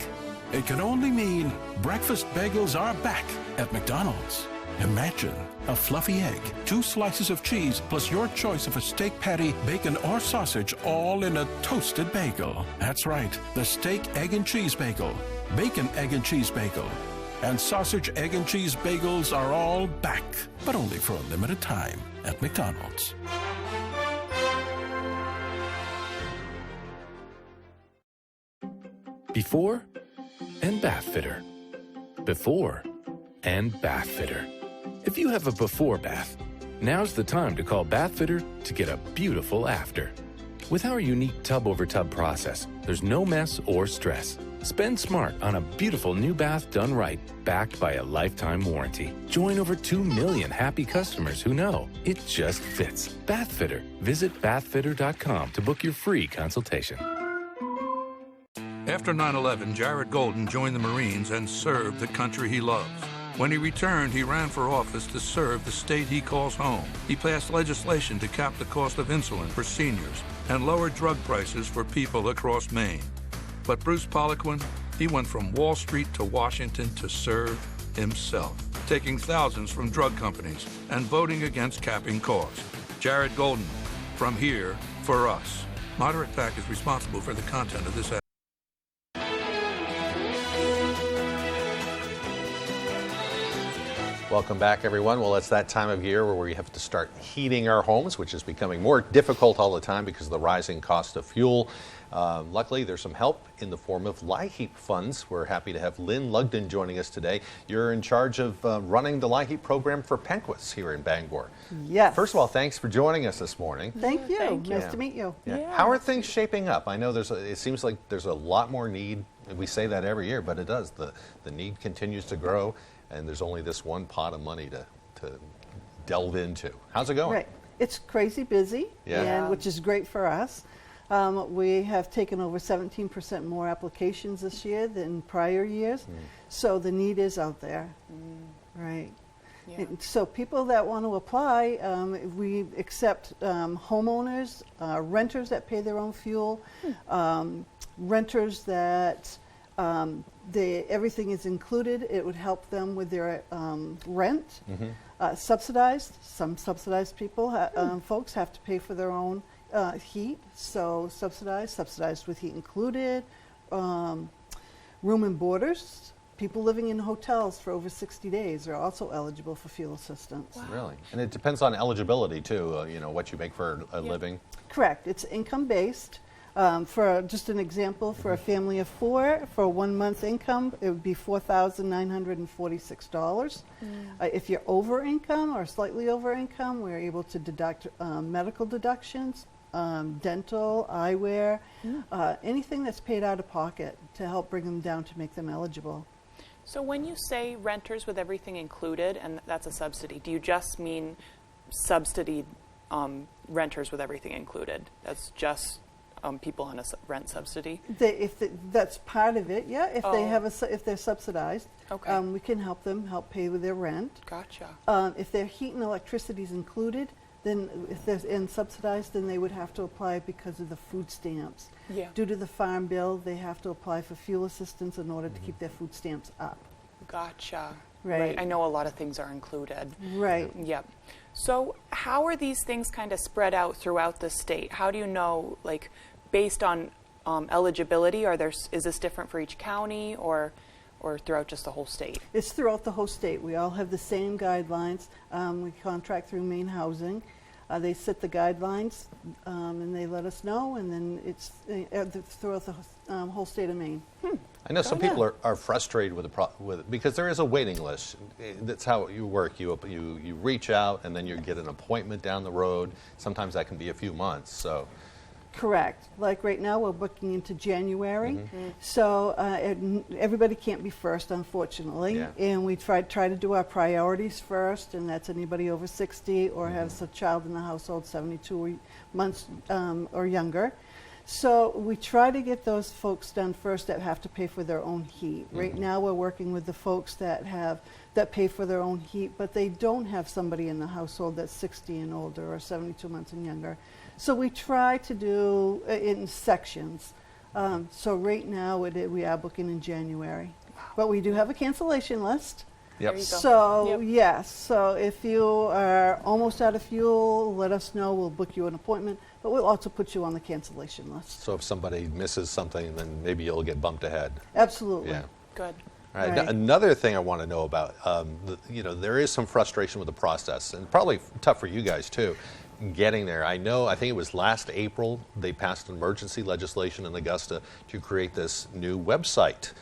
It can only mean breakfast bagels are back at McDonald's. Imagine a fluffy egg, 2 slices of cheese, plus your choice of a steak patty, bacon, or sausage, all in a toasted bagel. That's right, the steak, egg, and cheese bagel, bacon, egg, and cheese bagel, and sausage, egg, and cheese bagels are all back, but only for a limited time at McDonald's. Before and bath fitter. Before and bath fitter. If you have a before bath, now's the time to call Bath Fitter to get a beautiful after. With our unique tub over tub process, there's no mess or stress. Spend smart on a beautiful new bath done right, backed by a lifetime warranty. Join over 2 million happy customers who know it just fits. Bath Fitter. Visit bathfitter.com to book your free consultation. After 9/11, Jared Golden joined the Marines and served the country he loves. When he returned, he ran for office to serve the state he calls home. He passed legislation to cap the cost of insulin for seniors and lower drug prices for people across Maine. But Bruce Poliquin, he went from Wall Street to Washington to serve himself, taking thousands from drug companies and voting against capping costs. Jared Golden, from here, for us. Moderate PAC is responsible for the content of this ad. Welcome back, everyone. Well, it's that time of year where we have to start heating our homes, which is becoming more difficult all the time because of the rising cost of fuel. Luckily, there's some help in the form of LIHEAP funds. We're happy to have Lynn Lugden joining us today. You're in charge of running the LIHEAP program for Penquis here in Bangor. Yes. First of all, thanks for joining us this morning. Thank you. Nice to meet you. Yeah. How are things shaping up? I know it seems like there's a lot more need. We say that every year, but it does. The need continues to grow. And there's only this one pot of money to delve into. How's it going? Right. It's crazy busy, and which is great for us. We have taken over 17% more applications this year than prior years. So the need is out there. Right. Yeah. And so people that want to apply, we accept homeowners, renters that pay their own fuel, renters that everything is included. It would help them with their rent. Subsidized. Some subsidized people, folks have to pay for their own heat. So subsidized with heat included. Room and boarders. People living in hotels for over 60 days are also eligible for fuel assistance. Wow. Really? And it depends on eligibility too, what you make for a living. Correct. It's income based. For just an example, for a family of 4, for a 1 month income, it would be $4,946. If you're over income or slightly over income, we're able to deduct medical deductions, dental, eyewear, anything that's paid out of pocket to help bring them down to make them eligible. So when you say renters with everything included, and that's a subsidy, do you just mean subsidied renters with everything included? That's just people on a rent subsidy? That's part of it, yeah. If they have if they're subsidized, we can help pay with their rent. Gotcha. If their heat and electricity is included, then if they're subsidized, then they would have to apply because of the food stamps. Yeah. Due to the farm bill, they have to apply for fuel assistance in order to keep their food stamps up. Gotcha. Right. I know a lot of things are included. Right. Yep. So how are these things kind of spread out throughout the state? How do you know, like, based on eligibility, is this different for each county or throughout just the whole state? It's throughout the whole state. We all have the same guidelines. We contract through Maine Housing. They set the guidelines and they let us know, and then it's throughout the whole state of Maine. I know some people are frustrated with because there is a waiting list. That's how you work. You reach out and then you get an appointment down the road. Sometimes that can be a few months. So. Correct. Like right now, we're booking into January, so everybody can't be first, unfortunately. Yeah. And we try to do our priorities first, and that's anybody over 60 or has a child in the household 72 months or younger. So we try to get those folks done first that have to pay for their own heat. Right now, we're working with the folks that pay for their own heat, but they don't have somebody in the household that's 60 and older or 72 months and younger. So we try to do in sections. So right now we are booking in January. But we do have a cancellation list. Yep. So yes, so if you are almost out of fuel, let us know. We'll book you an appointment, but we'll also put you on the cancellation list. So if somebody misses something, then maybe you'll get bumped ahead. Absolutely. Yeah. Good. All right. Another thing I want to know about, there is some frustration with the process, and probably tough for you guys too. Getting there. I think it was last April they passed emergency legislation in Augusta to create this new website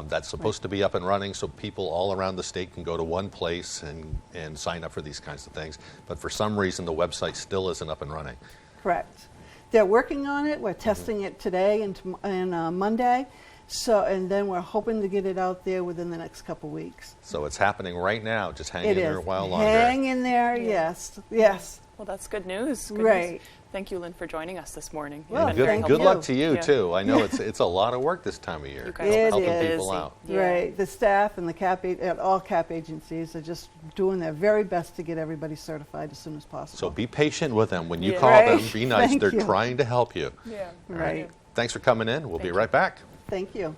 that's supposed to be up and running so people all around the state can go to one place and sign up for these kinds of things. But for some reason, the website still isn't up and running. Correct. They're working on it. We're testing it today and Monday. So, and then we're hoping to get it out there within the next couple weeks. So it's happening right now. Just hang in there a while longer. Hang in there, yes. Well, that's good news. Good news. Thank you, Lynn, for joining us this morning. Well, good luck to you, too. I know it's a lot of work this time of year. Helping people out. Right. The staff and all CAP agencies are just doing their very best to get everybody certified as soon as possible. So be patient with them. When you call them, be nice. They're trying to help you. Yeah. Right. Thanks for coming in. We'll be right back. Thank you.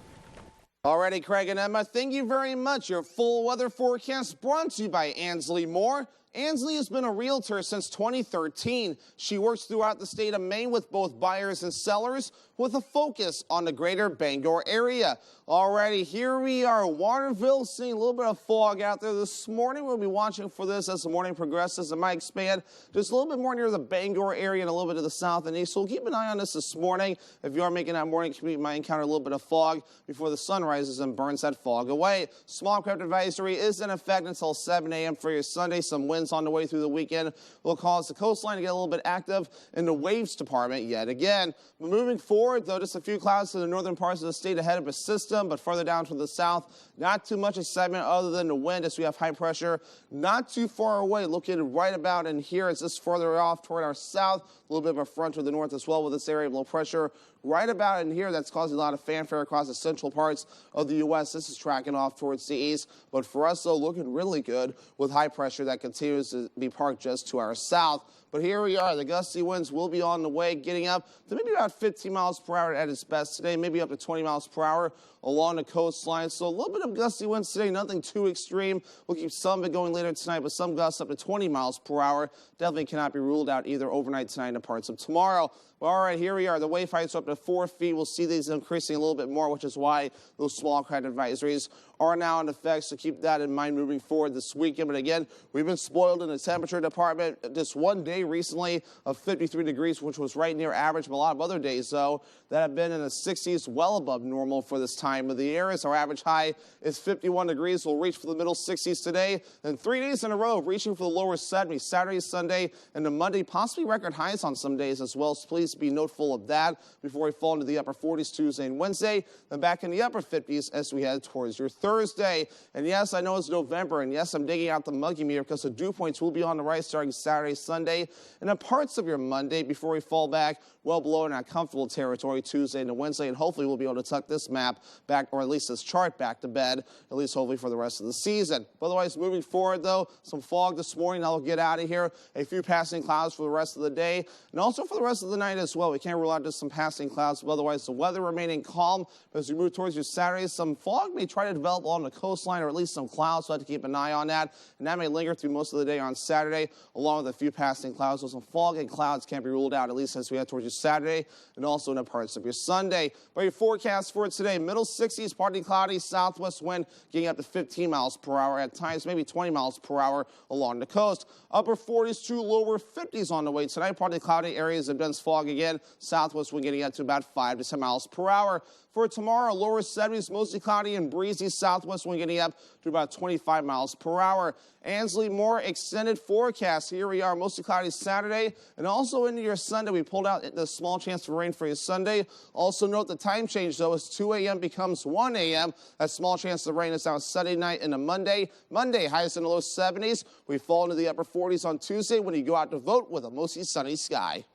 Alrighty, Craig and Emma, thank you very much. Your full weather forecast brought to you by Ansley Moore. Ansley has been a realtor since 2013. She works throughout the state of Maine with both buyers and sellers with a focus on the greater Bangor area. Alrighty, here we are, Waterville, seeing a little bit of fog out there this morning. We'll be watching for this as the morning progresses. It might expand just a little bit more near the Bangor area and a little bit to the south and east. So we'll keep an eye on this morning. If you are making that morning commute, you might encounter a little bit of fog before the sun rises and burns that fog away. Small craft advisory is in effect until 7 a.m. for your Sunday. Some winds on the way through the weekend will cause the coastline to get a little bit active in the waves department yet again. But moving forward, though, just a few clouds to the northern parts of the state ahead of a system, but further down to the south, not too much excitement other than the wind as we have high pressure not too far away, located right about in here. It's just further off toward our south, a little bit of a front to the north as well with this area of low pressure right about in here. That's causing a lot of fanfare across the central parts of the U.S. This is tracking off towards the east, but for us, though, looking really good with high pressure that continues to be parked just to our south. But here we are. The gusty winds will be on the way, getting up to maybe about 15 miles per hour at its best today, maybe up to 20 miles per hour along the coastline. So a little bit of gusty winds today, nothing too extreme. We'll keep some of it going later tonight, but some gusts up to 20 miles per hour definitely cannot be ruled out either overnight tonight and parts of tomorrow. Well, all right, here we are. The wave heights are up to 4 feet. We'll see these increasing a little bit more, which is why those small craft advisories are now in effect. So keep that in mind moving forward this weekend. But again, we've been spoiled in the temperature department. Just one day recently of 53 degrees, which was right near average. But a lot of other days, though, that have been in the 60s, well above normal for this time of the year. As our average high is 51 degrees. We'll reach for the middle 60s today. Then 3 days in a row, reaching for the lower 70s. Saturday, Sunday, and the Monday, possibly record highs on some days as well. So please be noteful of that before we fall into the upper 40s Tuesday and Wednesday. Then back in the upper 50s as we head towards your Thursday. And yes, I know it's November, and yes, I'm digging out the muggy meter because the dew points will be on the rise starting Saturday, Sunday, and then parts of your Monday before we fall back well below in our comfortable territory Tuesday and Wednesday, and hopefully we'll be able to tuck this map back, or at least this chart back to bed, at least hopefully for the rest of the season. But otherwise, moving forward, though, some fog this morning. I'll get out of here. A few passing clouds for the rest of the day, and also for the rest of the night as well. We can't rule out just some passing clouds, but otherwise the weather remaining calm. As we move towards your Saturday, some fog may try to develop along the coastline, or at least some clouds, so I have to keep an eye on that. And that may linger through most of the day on Saturday, along with a few passing clouds. So some fog and clouds can't be ruled out, at least as we head towards your Saturday, and also in the parts of your Sunday. But your forecast for today, middle 60s, partly cloudy, southwest wind getting up to 15 miles per hour at times, maybe 20 miles per hour along the coast. Upper 40s to lower 50s on the way tonight, partly cloudy areas of dense fog fog again. Southwest wind getting up to about 5 to 10 miles per hour. For tomorrow, lower 70s, mostly cloudy and breezy. Southwest wind getting up to about 25 miles per hour. Ansley, more extended forecast. Here we are, mostly cloudy Saturday and also into your Sunday. We pulled out the small chance for rain for your Sunday. Also note the time change, though, as 2 a.m. becomes 1 a.m. A small chance of rain is out Sunday night into Monday. Monday, highest in the low 70s. We fall into the upper 40s on Tuesday when you go out to vote with a mostly sunny sky.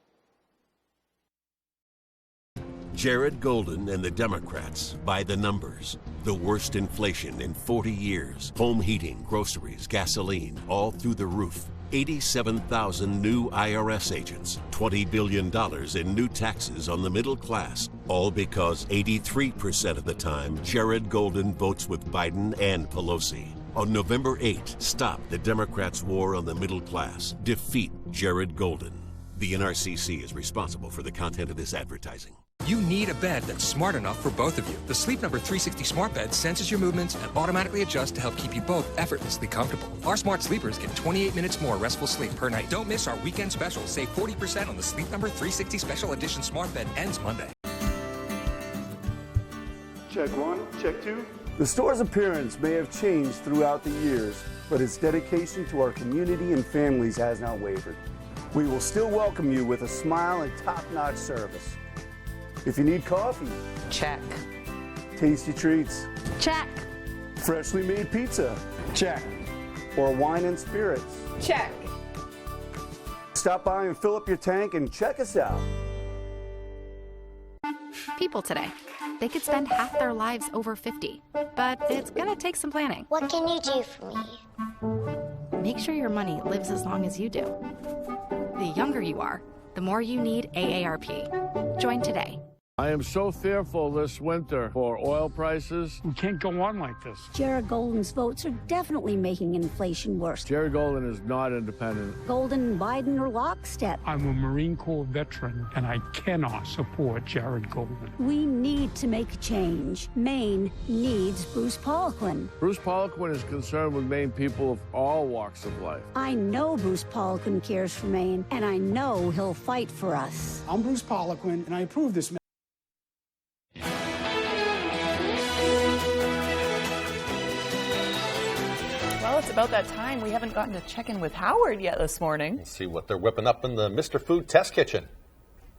Jared Golden and the Democrats by the numbers. The worst inflation in 40 years. Home heating, groceries, gasoline, all through the roof. 87,000 new IRS agents. $20 billion in new taxes on the middle class. All because 83% of the time, Jared Golden votes with Biden and Pelosi. On November 8, stop the Democrats' war on the middle class. Defeat Jared Golden. The NRCC is responsible for the content of this advertising. You need a bed that's smart enough for both of you. The Sleep Number 360 Smart Bed senses your movements and automatically adjusts to help keep you both effortlessly comfortable. Our smart sleepers get 28 minutes more restful sleep per night. Don't miss our weekend special. Save 40% on the Sleep Number 360 Special Edition Smart Bed. Ends Monday. Check 1, check 2. The store's appearance may have changed throughout the years, but its dedication to our community and families has not wavered. We will still welcome you with a smile and top-notch service. If you need coffee, check. Tasty treats, check. Freshly made pizza, check. Or wine and spirits, Check. Stop by and fill up your tank and check us out. People today, they could spend half their lives over 50, but it's gonna take some planning. What can you do for me? Make sure your money lives as long as you do. The younger you are, the more you need AARP. Join today. I am so fearful this winter for oil prices. We can't go on like this. Jared Golden's votes are definitely making inflation worse. Jared Golden is not independent. Golden and Biden are lockstep. I'm a Marine Corps veteran, and I cannot support Jared Golden. We need to make a change. Maine needs Bruce Poliquin. Bruce Poliquin is concerned with Maine people of all walks of life. I know Bruce Poliquin cares for Maine, and I know he'll fight for us. I'm Bruce Poliquin, and I approve this. Well, it's about that time. We haven't gotten to check in with Howard yet this morning. Let's see what they're whipping up in the Mr. Food Test Kitchen.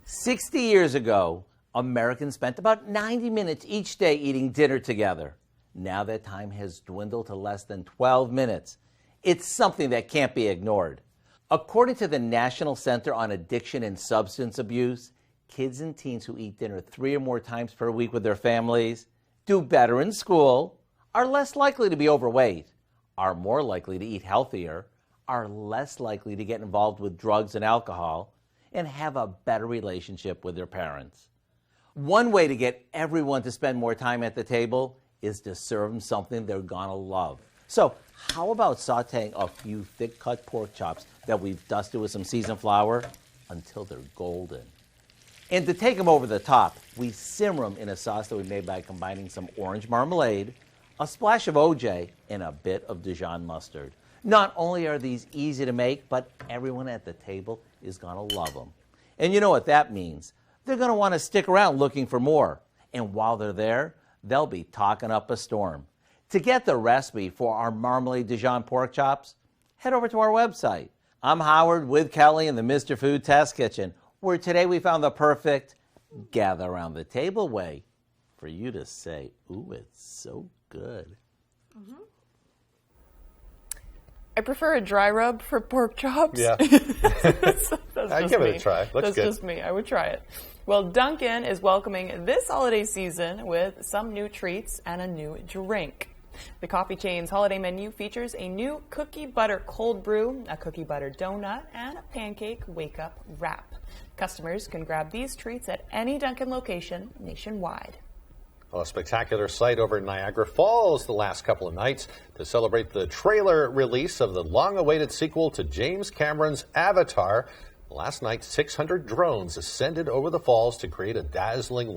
60 years ago, Americans spent about 90 minutes each day eating dinner together. Now that time has dwindled to less than 12 minutes. It's something that can't be ignored. According to the National Center on Addiction and Substance Abuse, kids and teens who eat dinner 3 or more times per week with their families do better in school, are less likely to be overweight, are more likely to eat healthier, are less likely to get involved with drugs and alcohol, and have a better relationship with their parents. One way to get everyone to spend more time at the table is to serve them something they're gonna love. So how about sauteing a few thick-cut pork chops that we've dusted with some seasoned flour until they're golden? And to take them over the top, we simmer them in a sauce that we made by combining some orange marmalade, a splash of OJ, and a bit of Dijon mustard. Not only are these easy to make, but everyone at the table is gonna love them. And you know what that means. They're gonna wanna stick around looking for more. And while they're there, they'll be talking up a storm. To get the recipe for our marmalade Dijon pork chops, head over to our website. I'm Howard with Kelly in the Mr. Food Test Kitchen, where today we found the perfect gather around the table way for you to say, ooh, it's so good. Mm-hmm. I prefer a dry rub for pork chops. Yeah. I'd give it a try. Looks That's good. just me. I would try it. Well, Dunkin' is welcoming this holiday season with some new treats and a new drink. The coffee chain's holiday menu features a new cookie butter cold brew, a cookie butter donut, and a pancake wake-up wrap. Customers can grab these treats at any Dunkin' location nationwide. Well, a spectacular sight over Niagara Falls the last couple of nights to celebrate the trailer release of the long-awaited sequel to James Cameron's Avatar. Last night, 600 drones ascended over the falls to create a dazzling